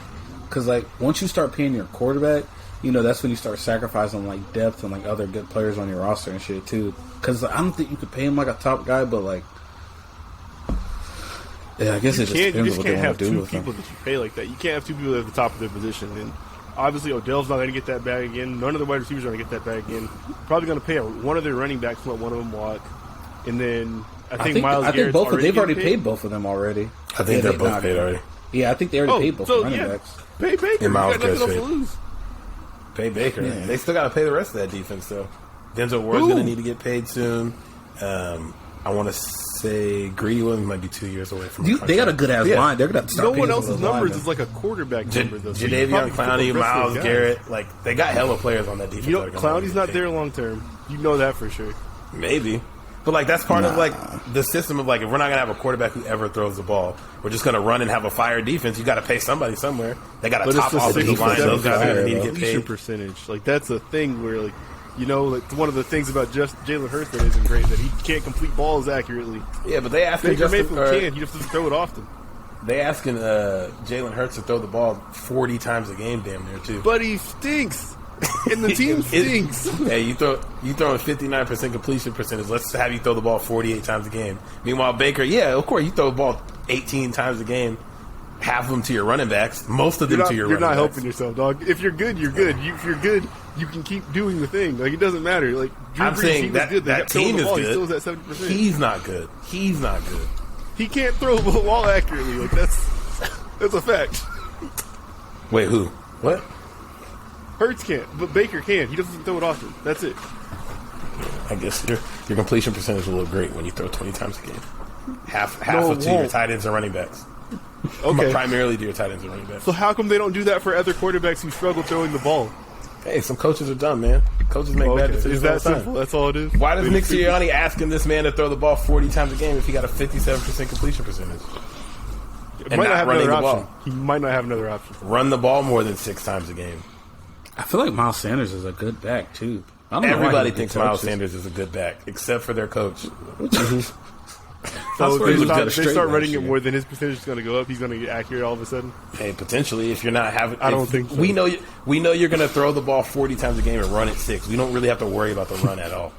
Because like once you start paying your quarterback, that's when you start sacrificing like depth and like other good players on your roster and shit too. Because I don't think you could pay him like a top guy, but like. Yeah, I guess it just depends what they want to do with them. You can't have 2 people that you pay like that. You can't have 2 people at the top of their position. And obviously, Odell's not going to get that bag again. None of the wide receivers are going to get that bag again. Probably going to pay one of their running backs to let one of them walk. And then I think Myles Garrett's they've already paid both of them already. I think they're both paid already. Yeah, I think they already paid both running backs. Pay Baker. And Myles Garrett's paid. Pay Baker. Yeah. They still got to pay the rest of that defense, though. Denzel Ward's going to need to get paid soon. I want to say Greedy Williams might be 2 years away from. They got a good ass line. They're going to start. No one else's numbers is like a quarterback number. Though. Jadeveon Clowney, Myles Garrett, like they got hella players on that defense. Clowney's not there long term. You know that for sure. Maybe, but like that's part of like the system of like if we're not going to have a quarterback who ever throws the ball, we're just going to run and have a fire defense. You got to pay somebody somewhere. They got a top offensive line. Those guys are going to need to get paid. Percentage, like that's a thing where like. Like one of the things about just Jalen Hurts that isn't great that he can't complete balls accurately. Yeah, but they asking Baker Mayfield can. He just doesn't throw it often. They asking Jalen Hurts to throw the ball 40 times a game, damn near too. But he stinks, and the team stinks. Hey, you throwing 59% completion percentage. Let's have you throw the ball 48 times a game. Meanwhile, Baker, of course, you throw the ball 18 times a game. Half of them to your running backs, most of them to your running backs. You're not helping yourself, dog. If you're good, you're good. If you're good, you can keep doing the thing. Like, it doesn't matter. Like, I'm saying that team is good. He still has that 70%. He's not good. He can't throw the ball accurately. Like, that's a fact. Wait, who? What? Hurts can't, but Baker can. He doesn't throw it often. That's it. I guess your completion percentage will look great when you throw 20 times a game. Half to your tight ends and running backs. Okay. Primarily to your tight ends and running backs. So how come they don't do that for other quarterbacks who struggle throwing the ball? Hey, some coaches are dumb, man. Coaches make bad decisions. Is that simple? That's all it is? Why does Nick Sirianni asking this man to throw the ball 40 times a game if he got a 57% completion percentage? He might not have another option. He might not have another option. Run the ball more than 6 times a game. I feel like Miles Sanders is a good back, too. Everybody thinks Miles Sanders is a good back, except for their coach. So if they start running it more, then his percentage is going to go up. He's going to get accurate all of a sudden. Hey, potentially, if you're not having, I don't think so. We know you're going to throw the ball 40 times a game and run it 6. We don't really have to worry about the run at all.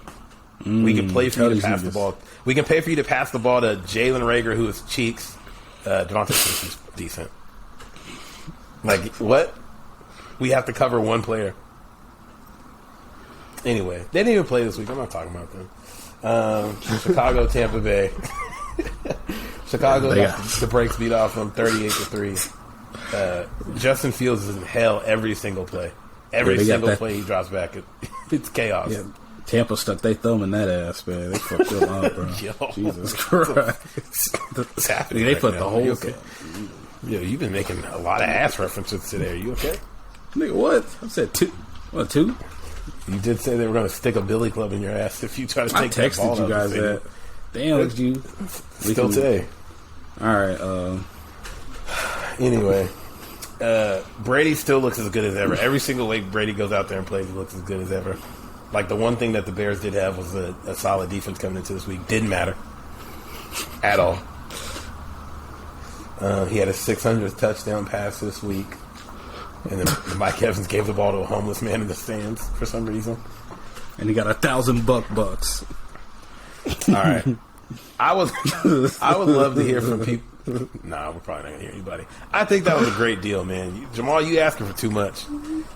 We can play for you to pass the ball. We can pay for you to pass the ball to Jalen Reagor, who is cheeks. Devontae Smith is decent. Like, what? We have to cover one player. Anyway, they didn't even play this week. I'm not talking about them. Chicago, Tampa Bay. Chicago got the brakes beat off them 38-3. Justin Fields is in hell every single play. Every single play he drops back, it's chaos. Yeah. Tampa stuck their thumb in that ass, man. They fucked them up, bro. Jesus Christ. What's happening? They put the whole okay? Yo, you've been making a lot of ass references today. Are you okay? Nigga, what? I said 2. What, 2? You did say they were going to stick a billy club in your ass if you try to take that ball. I texted you guys that. Damn, look at you. Still today. All right. Anyway, Brady still looks as good as ever. Every single week Brady goes out there and plays, he looks as good as ever. Like, the one thing that the Bears did have was a solid defense coming into this week. Didn't matter at all. He had a 600th touchdown pass this week. And then Mike Evans gave the ball to a homeless man in the stands for some reason. And he got $1,000 bucks. All right. I would love to hear from people. Nah, we're probably not going to hear anybody. I think that was a great deal, man. Jamal, you asking for too much.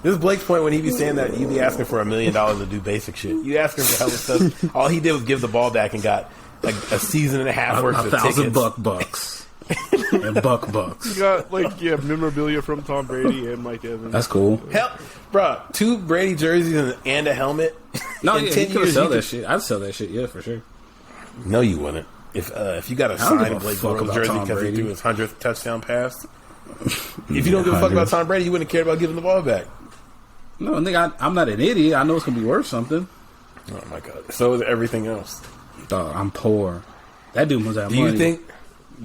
This is Blake's point when he be saying that you be asking for $1 million to do basic shit. You asking for hella stuff. All he did was give the ball back and got like a season and a half worth of tickets. $1,000 and bucks. You got memorabilia from Tom Brady and Mike Evans. That's cool. Hell, bro, 2 Brady jerseys and a helmet. No, yeah, he could sell that shit. I'd sell that shit, yeah, for sure. No, you wouldn't. If you got a signed Blake Bortles jersey because he threw his 100th touchdown pass, if you don't give a fuck about Tom Brady, you wouldn't care about giving the ball back. No, nigga, I'm not an idiot. I know it's gonna be worth something. Oh my god! So is everything else. Dog, I'm poor. That dude must have money. Do you think?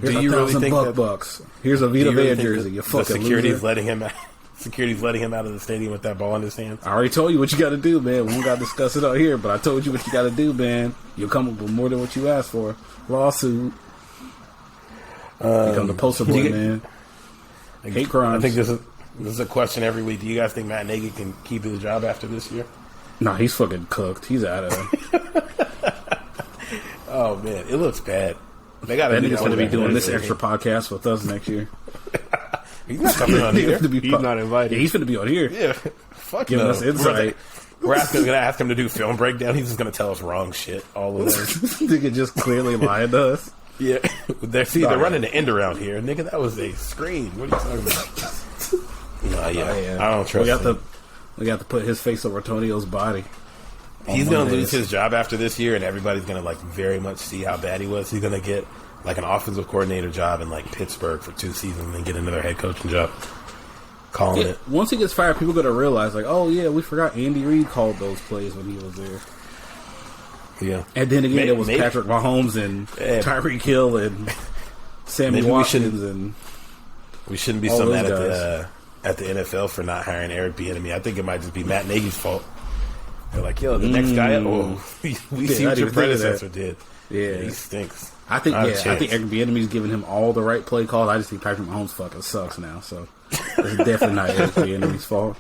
Here's do you really think that bucks? Here's a Vita Vea jersey. You fucking security's loser. letting him out. Security's letting him out of the stadium with that ball in his hands. I already told you what you got to do, man. We don't got to discuss it out here, but I told you what you got to do, man. You'll come up with more than what you asked for. Lawsuit. Become the poster boy, man. Hate crimes. I think this is a question every week. Do you guys think Matt Nagy can keep his job after this year? Nah, he's fucking cooked. He's out of there. Oh man, it looks bad. They got that nigga's going to be doing this extra podcast with us next year. He's not coming on here. He's not invited. Yeah, he's going to be on here. Yeah, fuck giving us insight. We're going to ask him to do film breakdown. He's just going to tell us wrong shit all of this. Nigga just clearly lied to us. Yeah, they're running the end around here, nigga. That was a screen. What are you talking about? Yeah. I don't trust him. We got to put his face over Antonio's body. He's going to lose his job after this year, and everybody's going to very much see how bad he was. He's going to get an offensive coordinator job in Pittsburgh for 2 seasons, and then get another head coaching job. Calling it. Once he gets fired, people are going to realize, oh yeah, we forgot Andy Reid called those plays when he was there. Yeah, and then again, it was Patrick Mahomes and Tyreek Hill and Sammy Watkins, and we shouldn't be so mad at the NFL for not hiring Eric Bieniemy. I think it might just be Matt Nagy's fault. They're like, yo, the next guy. Oh, we see what your predecessor did. Yeah, he stinks. I think Eric Bieniemy's giving him all the right play calls. I just think Patrick Mahomes fucking sucks now. So it's definitely not Eric Bieniemy's fault.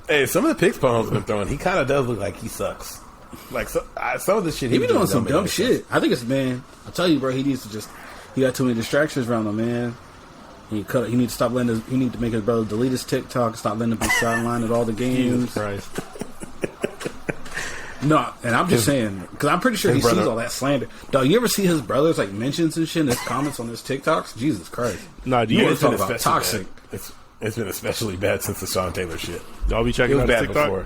Hey, some of the picks Mahomes been throwing, he kind of does look like he sucks. Some of the shit he be doing some dumb shit. I think it's I tell you, bro. He needs to he got too many distractions around him, man. He needs to stop he need to make his brother delete his TikTok. Stop letting him be sidelined at all the games. Jesus Christ. No, and I'm just saying because I'm pretty sure he sees all that slander. Dog, you ever see his brothers mentions and shit in his comments on his TikToks? Jesus Christ. Nah, do you talk about toxic? It's been especially bad since the Sean Taylor shit. Y'all be checking out his TikTok before.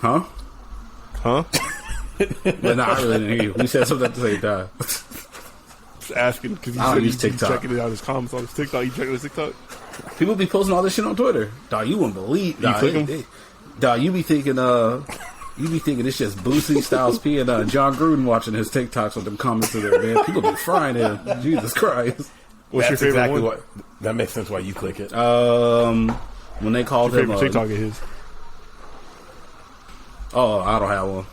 Huh? But no, I really didn't hear you. We said something at the same time. Just asking because he's checking it out his comments on his TikTok. You checking his TikTok? People be posting all this shit on Twitter. Dog, you wouldn't believe. Dog, you be thinking it's just Boosie, Styles P, and John Gruden watching his TikToks with them comments in there, man. People be frying him. Jesus Christ. What's your favorite one? That makes sense why you click it. When they called him favorite TikTok of his. Oh, I don't have one.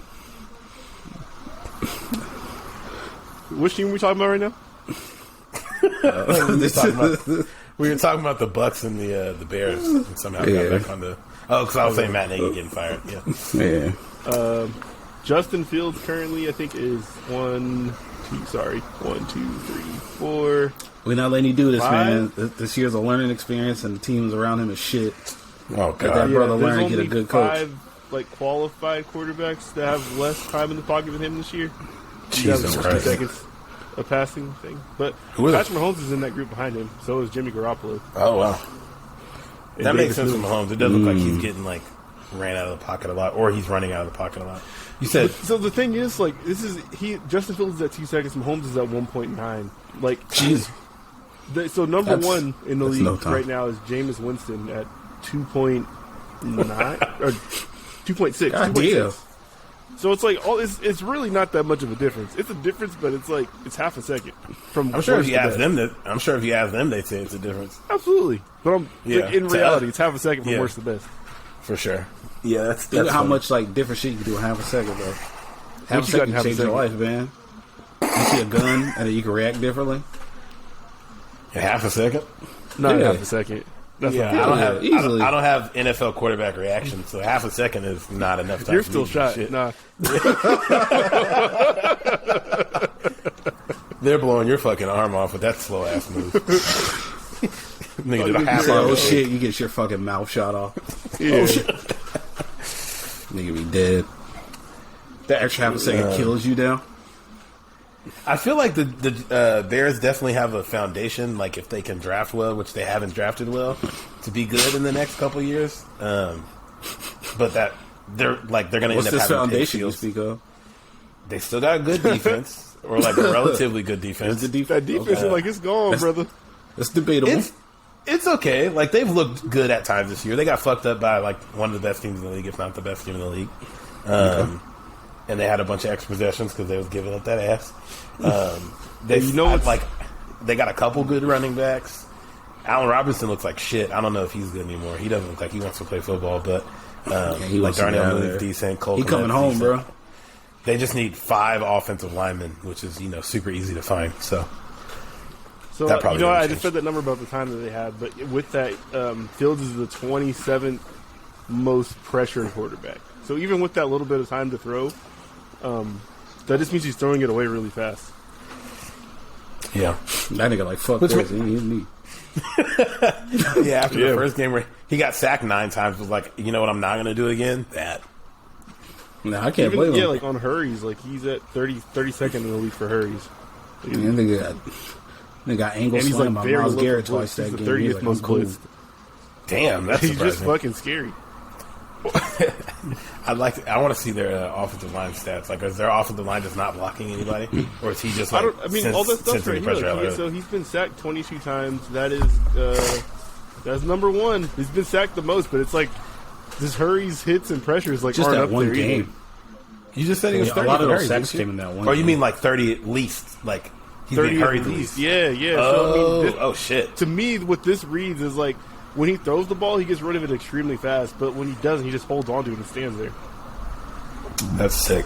Which team are we talking about right now? We were talking about the Bucks and the Bears, and somehow got back on the. Oh, because I was saying Matt Nagy getting fired. Yeah. Justin Fields currently, I think, is 1, 2, 3, 4. We're not letting you do this, 5? man. This year's a learning experience, and the teams around him is shit. Oh God! Let that brother learn and get a good coach. 5 qualified quarterbacks that have less time in the pocket than him this year. Jesus Christ! 2 seconds a passing thing, but Patrick Mahomes is in that group behind him. So is Jimmy Garoppolo. Oh wow! That makes sense for Mahomes. It does look like he's getting ran out of the pocket a lot, or he's running out of the pocket a lot. You said so. The thing is, Justin Fields is at 2 seconds. Mahomes is at 1.9. Jeez. So number one in the league right now is Jameis Winston at 2.9 or 2.6. 2.6. So it's really not that much of a difference. It's a difference, but it's half a second from. I'm sure if you ask them, they'd say it's a difference. Absolutely, but in reality, it's half a second from worst to best. For sure. Yeah, that's how much different shit you can do in half a second, though. Half a second can change your life, man. You see a gun and then you can react differently. In half a second? Not half a second. I don't have NFL quarterback reaction, so half a second is not enough time. You're still shot. Nah. They're blowing your fucking arm off with that slow ass move. Nigga did a half arm. Oh shit! You get your fucking mouth shot off. Yeah. Oh shit! Nigga be dead. That extra half a second kills you down. I feel like the Bears definitely have a foundation, if they can draft well, which they haven't drafted well, to be good in the next couple of years. But that they're going to end up having this foundation you speak of? They still got good defense, or a relatively good defense. That defense is it's gone, brother. It's debatable. It's okay. They've looked good at times this year. They got fucked up by one of the best teams in the league, if not the best team in the league. And they had a bunch of extra possessions because they was giving up that ass. They got a couple good running backs. Allen Robinson looks like shit. I don't know if he's good anymore. He doesn't look like he wants to play football, but Darnell Mooney's decent. Cole he coming home, decent. Bro. They just need 5 offensive linemen, which is super easy to find. So that probably I just said that number about the time that they had, but with that, Fields is the 27th most pressured quarterback. So even with that little bit of time to throw, that just means he's throwing it away really fast. Yeah. That nigga fuck this. He needs me. Yeah, after the first game where he got sacked 9 times, was you know what I'm not going to do again? That. No, I can't blame him. Yeah, on hurries, he's at 32nd in the league for hurries. They got angle slam by Myles Garrett twice that game. He's the 30th most blitzed. Damn, that's he's surprising. Just fucking scary. I want to see their offensive line stats. Is their offensive line just not blocking anybody, or is he just all that stuff's right here. So he's been sacked 22 times. That is that's number 1. He's been sacked the most, but it's his hurries, hits, and pressures just aren't that up one there game. Either. You just said he was 30. A lot of those sacks came in that one. Or you mean 30 at least? He's 30 been hurried at least. Yeah. So, shit. To me, what this reads is when he throws the ball, he gets rid of it extremely fast. But when he doesn't, he just holds on to it and stands there. That's sick.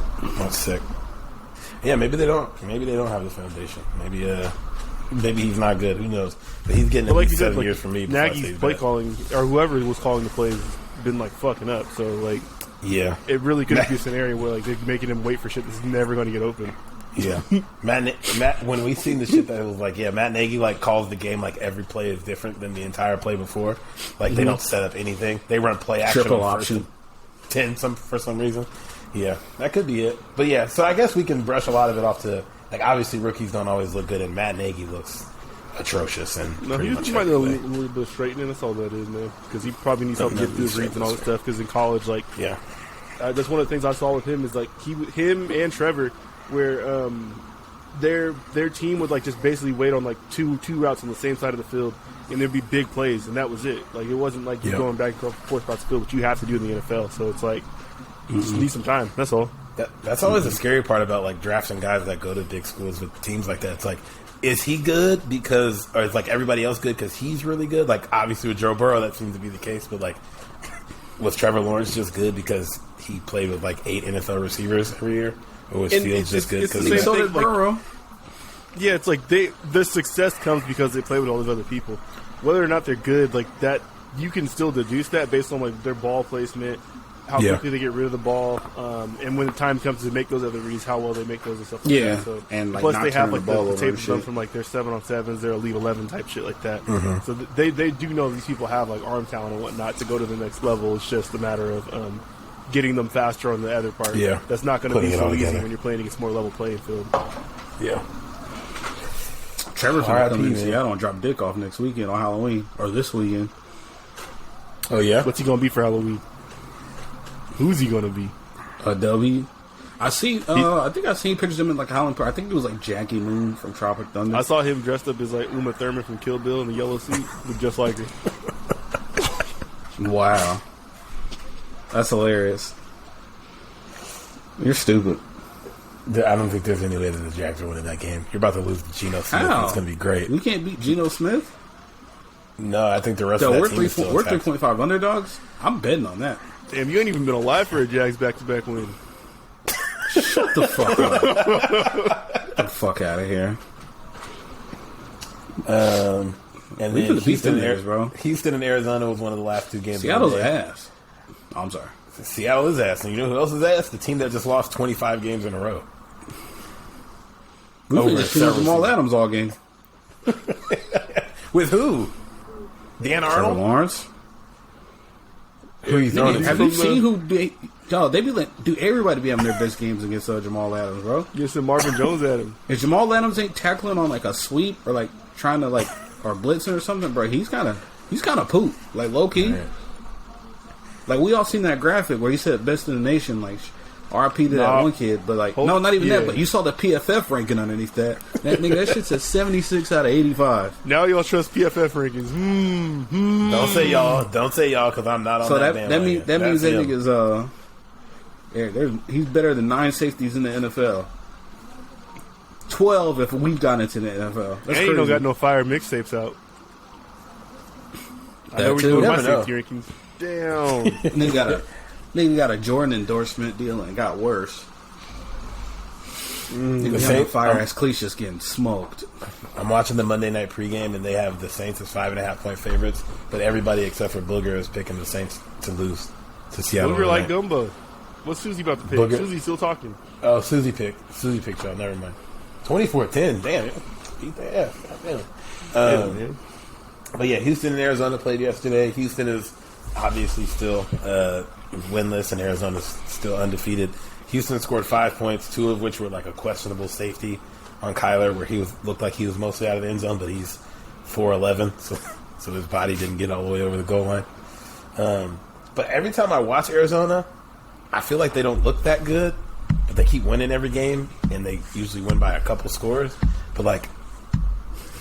Yeah, maybe they don't have the foundation. Maybe he's not good. Who knows? But he's getting at least 7 years from me. Nagy's play calling, or whoever was calling the plays, been fucking up. So yeah, it really could be a scenario where they're making him wait for shit that's never going to get open. Yeah, Matt. When we seen the shit that it was Matt Nagy calls the game every play is different than the entire play before. They don't set up anything. They run play action triple option 10 for some reason. Yeah, that could be it. But yeah, so I guess we can brush a lot of it off to obviously rookies don't always look good, and Matt Nagy looks atrocious and pretty much might need a little bit of straightening. That's all that is, man. Because he probably needs to get through his reads and all that stuff. Because in college, that's one of the things I saw with him is him and Trevor, where their team would just basically wait on two routes on the same side of the field, and there'd be big plays, and that was it. It wasn't you going back and forth across the field, which you have to do in the NFL. So it's you just need some time. That's all. That's always the scary part about drafting guys that go to big schools with teams like that. It's is he good because, or is everybody else good because he's really good? Obviously with Joe Burrow, that seems to be the case. But was Trevor Lawrence just good because he played with 8 NFL receivers every year, or was Fields just good because so did Burrow? Yeah, it's like their success comes because they play with all those other people. Whether or not they're good, like that, you can still deduce that based on like their ball placement, how quickly they get rid of the ball, and when the time comes to make those other reads, how well they make those and stuff like that. So, and like plus not they have like the ball the over tape done from like their 7-on-7s, their Elite 11 type shit like that. Mm-hmm. So they do know these people have like arm talent and whatnot to go to the next level. It's just a matter of getting them faster on the other part. Yeah, that's not going to be so easy when you're playing against more level playing field. Yeah. Trevor's going to come in Seattle and drop dick off next weekend on Halloween or this weekend. Oh yeah, what's he going to be for Halloween? Who's he going to be? A W. I think I seen pictures of him in like Howling Park. I think it was like Jackie Moon from Tropic Thunder. I saw him dressed up as like Uma Thurman from Kill Bill in a yellow suit, looked just like her. Wow, that's hilarious. You're stupid. I don't think there's any way that the Jags are winning that game. You're about to lose to Geno Smith. How? It's going to be great. We can't beat Geno Smith. No, I think the rest of that team is still we're 3.5 underdogs. I'm betting on that. Damn, you ain't even been alive for a Jags back-to-back win. Shut the fuck up. Get the fuck out of here. And then Houston and Arizona was one of the last two games. Seattle's ass. Oh, I'm sorry. Seattle is ass. And you know who else is ass? The team that just lost 25 games in a row. We've been just shooting Jamal Adams all game. With who? Dan Arnold? Trevor Lawrence. Who are you throwing it to? Have you seen who they be like? Do everybody be having their best games against Jamal Adams, bro? You said Marvin Jones at him. If Jamal Adams ain't tackling on like a sweep or like trying to like or blitzing or something, bro, he's kind of poop, like low key. Man. Like we all seen that graphic where he said best in the nation, like RP to that one kid, but like not even that. But you saw the PFF ranking underneath that. That nigga, that shit says 76 out of 85. Now y'all trust PFF rankings. Don't say y'all, because I'm not on that bandwagon. That means that nigga's he's better than 9 safeties in the NFL. 12 if we've gotten into the NFL. That's ain't no got no fire mixtapes out. I know we're doing my safety rankings. Damn. Nigga got a Jordan endorsement deal and it got worse. The Saints fire-ass Cletus getting smoked. I'm watching the Monday night pregame and they have the Saints as 5.5-point favorites, but everybody except for Booger is picking the Saints to lose to Seattle. Booger like Gumbo. What's Susie about to pick? Booger. Susie's still talking. Oh, Susie picked y'all. Never mind. 24-10. Damn it. Beat the ass. Damn. But yeah, Houston and Arizona played yesterday. Houston is obviously still winless, and Arizona's still undefeated. Houston scored 5 points, 2 of which were like a questionable safety on Kyler, where he looked like he was mostly out of the end zone, but he's 4'11", so his body didn't get all the way over the goal line. But every time I watch Arizona, I feel like they don't look that good, but they keep winning every game, and they usually win by a couple scores. But like,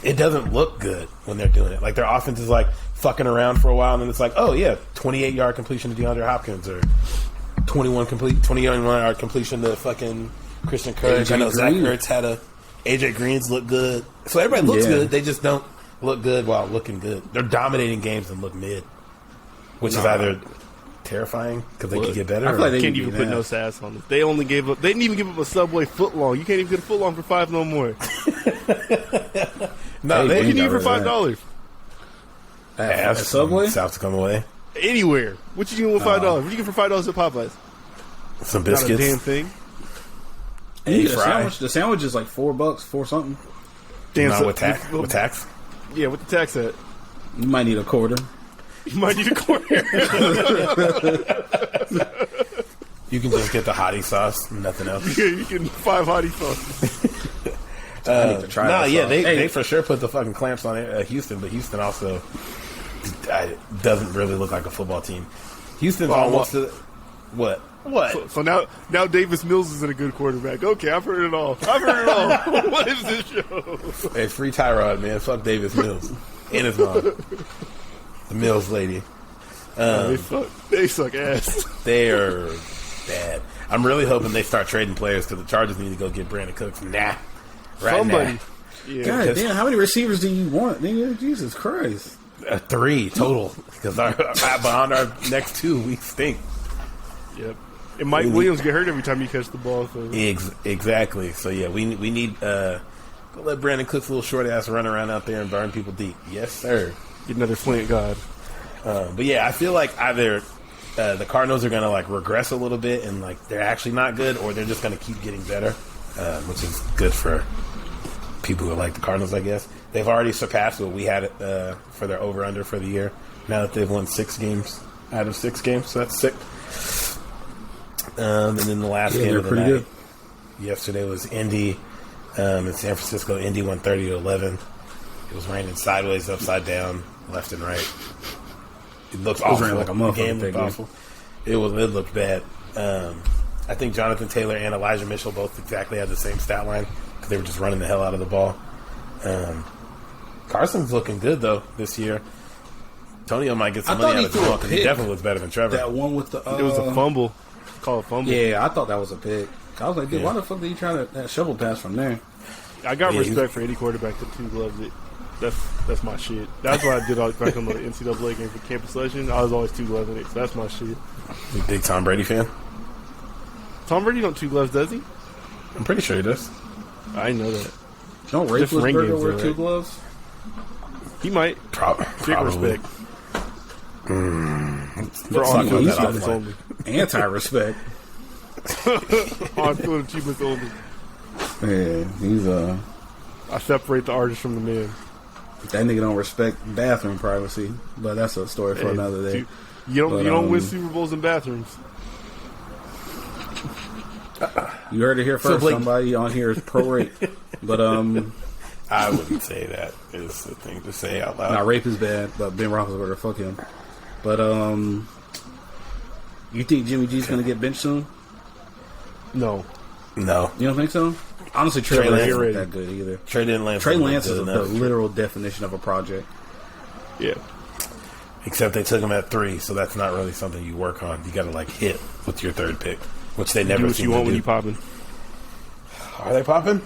it doesn't look good when they're doing it. Like, their offense is like fucking around for a while, and then it's like, oh yeah, 28-yard completion to DeAndre Hopkins, or 21-yard completion to fucking Christian Kirk. I know Zach Ertz had AJ Green's look good. So everybody looks good. They just don't look good while looking good. They're dominating games and look mid, which is either terrifying because they can get better. I feel like they can't even put no sass on it. They didn't even give up a Subway footlong. You can't even get a footlong for $5 no more. No, what can you eat for $5? At Subway? South Tacoma Way. Anywhere. What you doing with $5? What you get for $5 at Popeyes? Some biscuits. Not a damn thing. You get a sandwich. The sandwich is like $4 for something. Damn. No, with tax? With tax? Yeah, with the tax at. You might need a quarter. You might need a quarter. You can just get the hottie sauce, nothing else. Yeah, you can 5 hottie sauces. They for sure put the fucking clamps on Houston, but Houston also doesn't really look like a football team. Houston's almost what? So now Davis Mills isn't a good quarterback. Okay, I've heard it all. What is this show? Hey, free Tyrod, man. Fuck Davis Mills and his mom, the Mills lady. They suck ass. They are bad. I'm really hoping they start trading players because the Chargers need to go get Brandon Cooks. Somebody. Now. Yeah. God damn, how many receivers do you want, nigga? Jesus Christ. 3 total. Because beyond our next 2, we stink. Yep. And Mike Williams get hurt every time you catch the ball. So. Exactly. So yeah, we need Go let Brandon Cook's little short ass run around out there and burn people deep. Yes, sir. Get another Flint God. But yeah, I feel like either the Cardinals are going to like regress a little bit and like they're actually not good, or they're just going to keep getting better, which is good for people who like the Cardinals, I guess. They've already surpassed what we had for their over-under for the year. Now that they've won 6 games out of 6 games, so that's sick. And then the last game of the night yesterday was Indy in San Francisco. Indy won 30-11. It was raining sideways, upside down, left and right. It looked awful. It was like a motherfucker. The game looked awful. It looked bad. I think Jonathan Taylor and Elijah Mitchell both exactly had the same stat line because they were just running the hell out of the ball. Carson's looking good though this year. Antonio might get some money out of the ball because he definitely looks better than Trevor. That one with the it was a fumble. Call a fumble. Yeah, I thought that was a pick. I was like, dude, why the fuck did you try that shovel pass from there? I got respect for any quarterback that 2 gloves it. That's my shit. That's what I did all back on the NCAA game for campus selection. I was always 2 gloving it, so that's my shit. You big Tom Brady fan? Tom Brady don't 2 gloves, does he? I'm pretty sure he does. I didn't know that. Don't Roethlisberger wear 2 gloves? He might. Probably. Respect. For on-field achievements only. Anti-respect. On-field achievements only. Yeah, he's I separate the artist from the man. That nigga don't respect bathroom privacy, but that's a story for another day. You don't win Super Bowls in bathrooms. You heard it here first. Somebody on here is pro-rape, but I wouldn't say that is the thing to say out loud. Now rape is bad, but Ben Roethlisberger, fuck him. But you think Jimmy G's gonna get benched soon? No. You don't think so? Honestly, Trey Lance isn't that good either. Trey Lance is the literal definition of a project. Yeah. Except they took him at 3, so that's not really something you work on. You got to like hit with your 3rd pick, which they never. Do what you want when you popping. Are they popping?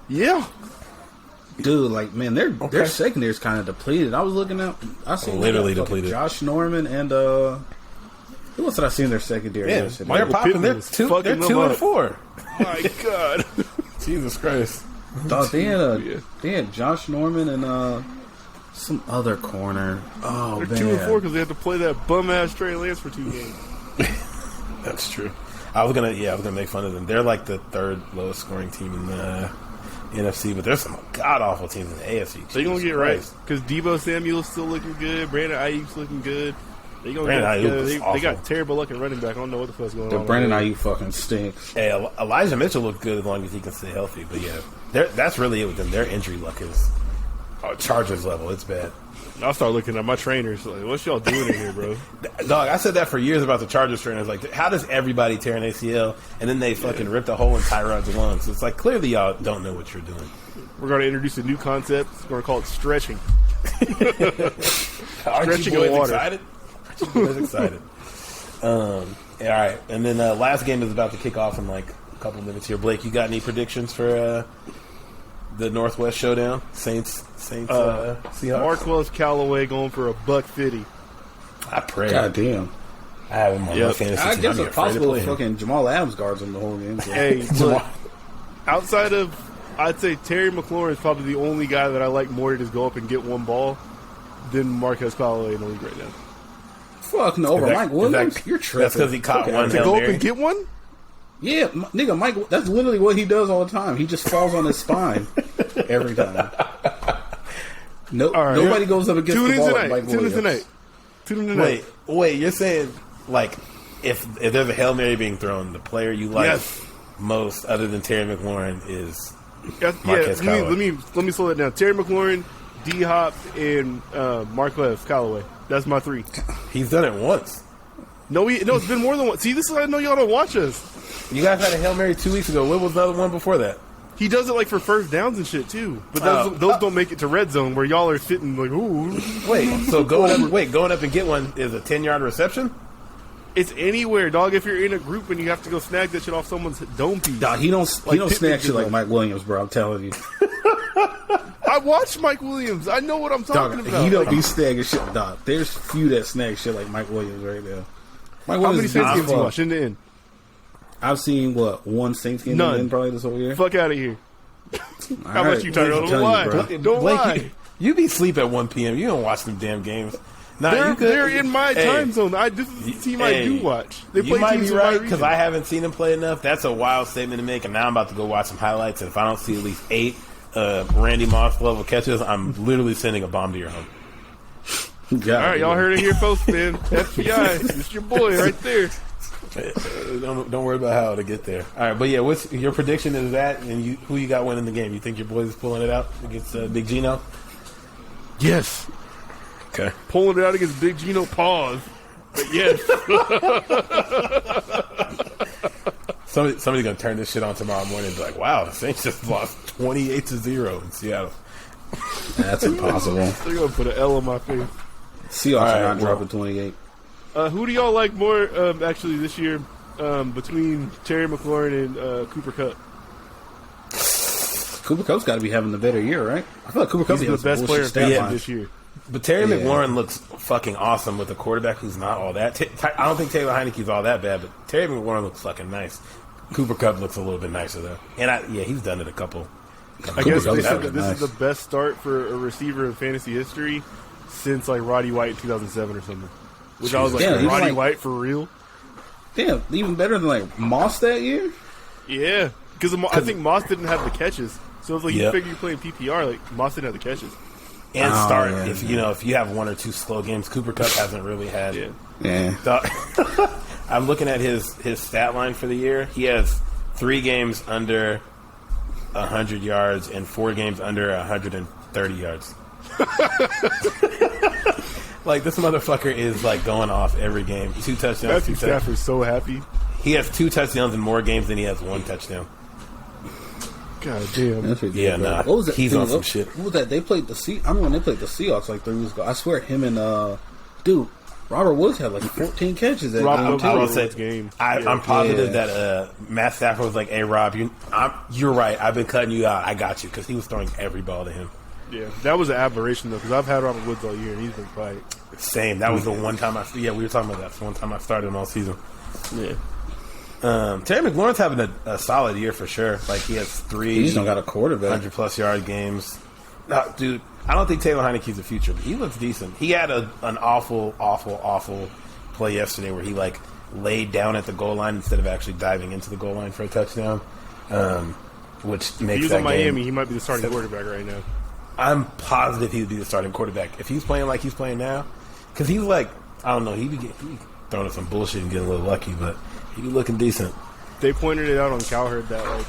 Yeah. Dude, like man, their secondary is kind of depleted. I was looking out. I seen literally depleted. Josh Norman and who else did I see in their secondary yesterday? They're popping. They're 2-4. My God. Jesus Christ. They had Josh Norman and some other corner. Oh, they're 2-4 because they had to play that bum ass Trey Lance for 2 games. That's true. I was gonna make fun of them. They're like the 3rd lowest scoring team in the NFC, but there's some god awful teams in the AFC. They're gonna get right because Deebo Samuel's still looking good. Brandon Ayuk's looking good. They got terrible looking running back. I don't know what the fuck's going on. Brandon Ayuk fucking stinks. Hey, Elijah Mitchell looked good as long as he can stay healthy. But yeah, that's really it with them. Their injury luck is Chargers level. It's bad. I'll start looking at my trainers. Like, what's y'all doing in here, bro? Dog, I said that for years about the Chargers trainers. Like, how does everybody tear an ACL and then they fucking ripped a hole in Tyrod's lungs? It's like clearly y'all don't know what you're doing. We're going to introduce a new concept. We're going to call it stretching. Stretching in water. Excited? Excited. All right, and then last game is about to kick off in like a couple minutes here. Blake, you got any predictions for the Northwest Showdown? Saints, Seahawks. Marquez Callaway going for $150. I pray. God damn. I have him on my fantasy team. I guess it's possible fucking Jamal Adams guards him the whole game. So. Hey, look, outside of, I'd say Terry McLaurin is probably the only guy that I like more to just go up and get one ball than Marquez Callaway in the league right now. Fuck no, over Mike Williams? You're tripping. That's because he caught one. To go up and get one? Yeah, nigga, Mike, that's literally what he does all the time. He just falls on his spine every time. Nobody goes up and gets the ball like Mike Williams. Tune in tonight. Wait, you're saying, like, if there's a Hail Mary being thrown, the player you like most, other than Terry McLaurin, is Marquez Callaway. Let me slow that down. Terry McLaurin, D-Hop, and Marquez Callaway. That's my 3. He's done it once. No, it's been more than once. See, this is how I know y'all don't watch us. You guys had a Hail Mary 2 weeks ago. What was the other one before that? He does it like for first downs and shit too. But those don't make it to red zone where y'all are sitting like, ooh. Wait, so going up and get one is a 10-yard reception? It's anywhere, dog. If you're in a group and you have to go snag that shit off someone's dome piece. Dog, he don't snag shit like Mike Williams, bro. I'm telling you. I watched Mike Williams. I know what I'm talking about. He don't be snagging shit, dog. There's few that snag shit like Mike Williams right now. How many Saints games you watched in the end? I've seen, one Saints game in the end probably this whole year? Fuck out of here. How much you talking about? Why? Don't lie. You be sleep at 1 p.m. You don't watch them damn games. Nah, they're in my time zone. This is the team I do watch. They play you might teams be right because I haven't seen them play enough. That's a wild statement to make, and now I'm about to go watch some highlights. And if I don't see at least 8 Randy Moss level catches, I'm literally sending a bomb to your home. All right, y'all heard it here first, man. FBI, it's your boy right there. Don't worry about how to get there. All right, but yeah, what's your prediction is that, and who you got winning the game? You think your boys is pulling it out against Big Gino? Yes. Okay. Pulling it out against Big Gino, pause. But yes. Somebody's going to turn this shit on tomorrow morning and be like, wow, the Saints just lost 28-0 in Seattle. That's impossible. They're going to put an L on my face. Seahawks are not dropping 28. Who do y'all like more, actually, this year between Terry McLaurin and Cooper Kupp? Cooper Kupp's got to be having the better year, right? I feel like Cooper Kupp's the best player this year. But Terry McLaurin looks fucking awesome with a quarterback who's not all that. I don't think Taylor Heineke's all that bad, but Terry McLaurin looks fucking nice. Cooper Kupp looks a little bit nicer, though. And, he's done it a couple. I guess they said that this is the best start for a receiver in fantasy history since, like, Roddy White in 2007 or something. Which I was like, Roddy White for real? Damn, even better than, like, Moss that year? Yeah. Because I think Moss didn't have the catches. So it's like you figure you're playing PPR, like, Moss didn't have the catches. And if you have 1 or 2 slow games, Cooper Kupp hasn't really had. Yeah. I'm looking at his stat line for the year. He has 3 games under 100 yards and 4 games under 130 yards. Like, this motherfucker is like going off every game. 2 touchdowns. Matthew Stafford's so happy. He has 2 touchdowns in more games than he has 1 touchdown. God damn. That's ridiculous. Yeah, nah. What was that? He's on some shit. What was that? They played I remember when they played the Seahawks like 3 weeks ago. I swear him and Robert Woods had like 14 catches that game. I'm positive that Matt Stafford was like, "Hey, Rob, you're right. I've been cutting you out. I got you," because he was throwing every ball to him. Yeah, that was an aberration though, because I've had Robert Woods all year and he's been quiet. Same. That was the one time we were talking about that. It's the one time I started him all season. Yeah. Terry McLaurin's having a solid year for sure. Like, he has 3. He just don't got a quarterback. 100+ yard games. No, dude, I don't think Taylor Heineke's the future, but he looks decent. He had an awful play yesterday where he like laid down at the goal line instead of actually diving into the goal line for a touchdown, which makes if he's that in Miami, he might be the starting quarterback right now. I'm positive he would be the starting quarterback if he's playing like he's playing now, because he's like, I don't know, he be throwing up some bullshit and getting a little lucky, but he be looking decent. They pointed it out on Cowherd that like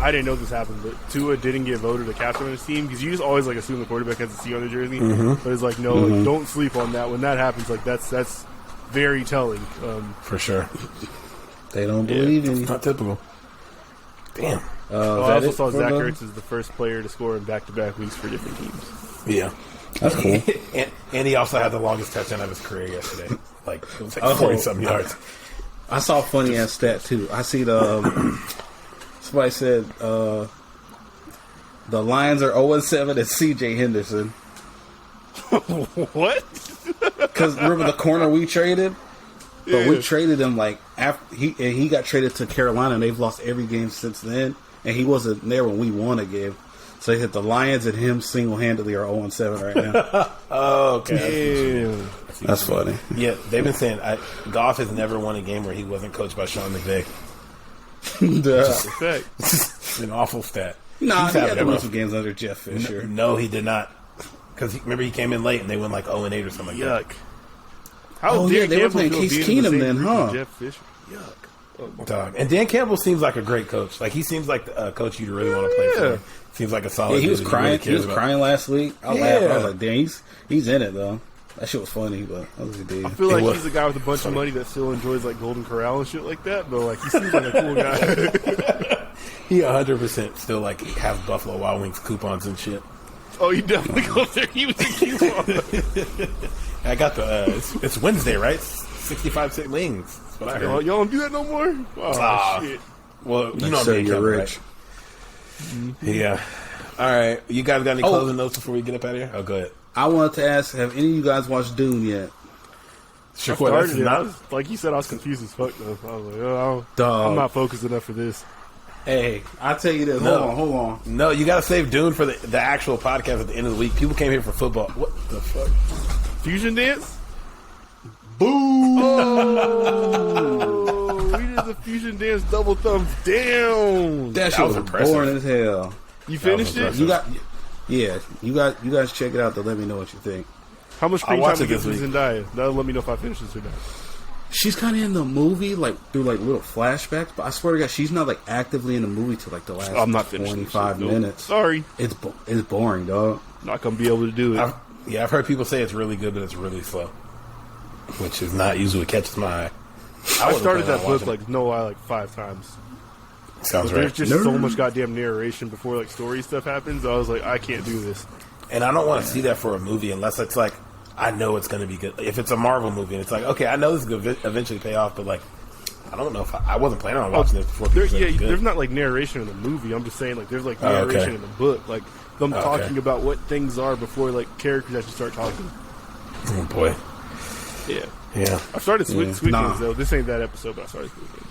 I didn't know this happened, but Tua didn't get voted a captain on his team because you just always like assume the quarterback has a C on the jersey, but it's like no, like, don't sleep on that. When that happens, like that's very telling. For sure, they don't believe in you. It's not typical. Damn. I also saw Zach Ertz is the first player to score in back-to-back weeks for different teams. Yeah. That's cool. and he also had the longest touchdown of his career yesterday. Like, it was like 40-something yards. I saw a funny-ass stat, too. I see somebody said the Lions are 0-7 at C.J. Henderson. What? Because remember the corner we traded? But we traded him like after he got traded to Carolina, and they've lost every game since then. And he wasn't there when we won a game. So they hit the Lions and him single-handedly are 0-7 right now. Oh, okay. Yeah. That's funny. Yeah, they've been saying Goff has never won a game where he wasn't coached by Sean McVay. It's an awful stat. Nah, he had to win some games under Jeff Fisher. No, he did not. Because remember, he came in late and they went like 0-8 or something like that. How they were playing Case Keenum then, huh? Jeff Fisher. Yuck. Dog. And Dan Campbell seems like a great coach. Like, he seems like a coach you'd really want to play for. Seems like a solid. Yeah, he was crying. He was crying last week. I laughed. I was like, "Dang, he's in it though." That shit was funny, but that was a dude. I feel like he's a guy with a bunch of money that still enjoys like Golden Corral and shit like that. But like, he seems like a cool guy. He 100% still like has Buffalo Wild Wings coupons and shit. Oh, he definitely goes there. He was a coupon. I got the. It's Wednesday, right? 65-cent wings. That's what I heard. Y'all don't do that no more. Oh shit. Well, you know, you're rich. Right? Yeah. All right. You guys got any closing notes before we get up out of here? Oh, go ahead. I wanted to ask, have any of you guys watched Dune yet? Sure. Like you said, I was confused as fuck though. I was like, I'm not focused enough for this. Hey, I'll tell you this. Hold on. No, you got to save Dune for the actual podcast at the end of the week. People came here for football. What the fuck? Fusion dance? Boo! Oh, we did the fusion dance double thumbs down. That shit was impressive. boring as hell. You finished it? You guys check it out to let me know what you think. How much screen time did you get with Zendaya? That'll let me know if I finish this or not. She's kind of in the movie, like through like little flashbacks, but I swear to God, she's not like actively in the movie till like the last 25 minutes. Sorry, it's boring, dog. Not gonna be able to do it. I've heard people say it's really good, but it's really slow, which is not usually what catches my eye. I started that book like 5 times. Sounds right. There's just so much goddamn narration before like story stuff happens. I was like, I can't do this. And I don't want to see that for a movie unless it's like I know it's going to be good. If it's a Marvel movie and it's like, okay, I know this is going to eventually pay off, but like, I don't know if I wasn't planning on watching this before. There's not like narration in the movie. I'm just saying like there's like narration in the book, like them talking about what things are before like characters actually start talking. Oh boy, yeah. I started Squid Games though. This ain't that episode, but I started Squid Games.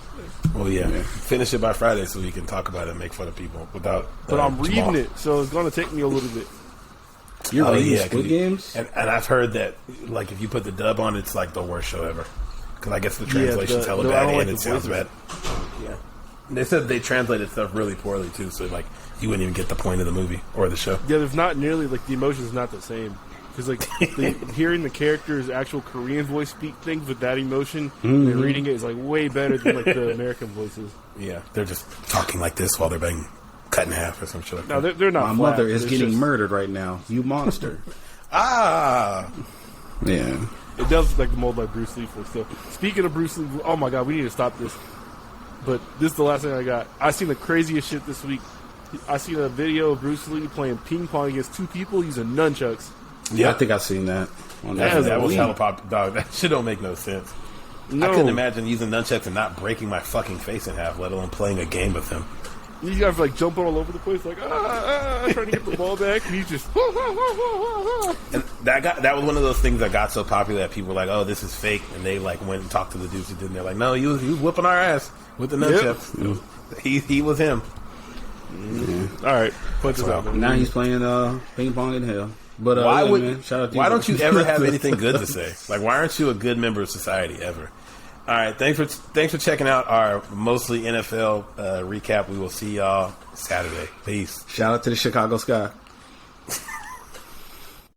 Well, yeah. Finish it by Friday so we can talk about it and make fun of people without. But I'm reading it, so it's going to take me a little bit. You're reading Squid Games? And I've heard that, like, if you put the dub on, it's, like, the worst show ever. Because I guess the translation's hella bad and it sounds bad. Yeah. They said they translated stuff really poorly, too, so, like, you wouldn't even get the point of the movie or the show. Yeah, there's not nearly, like, the emotion's not the same. Because, like, hearing the character's actual Korean voice speak things with that emotion and reading it is, like, way better than, like, the American voices. Yeah, they're just talking like this while they're being cut in half or some shit like that. No, they're not. My mother is getting murdered right now. You monster. Yeah. It does look like the mold like Bruce Lee for still. Speaking of Bruce Lee, oh my god, we need to stop this. But this is the last thing I got. I seen the craziest shit this week. I seen a video of BruceLee playing ping pong against 2 people using nunchucks. Yeah, I think I've seen that. That was hella pop, dog. That shit don't make no sense. No. I couldn't imagine using nunchucks and not breaking my fucking face in half, let alone playing a game with him. These guys like jumping all over the place, like trying to get the ball back, and he's just. And that was one of those things that got so popular that people were like, "Oh, this is fake," and they like went and talked to the dudes who did. And they're like, "No, he was whooping our ass with the nunchucks. Yep. He was him." Mm-hmm. All right, put this out. Now he's playing ping pong in hell. But why don't you ever have anything good to say? Like, why aren't you a good member of society ever? All right, thanks for checking out our mostly NFL recap. We will see y'all Saturday. Peace. Shout out to the Chicago Sky.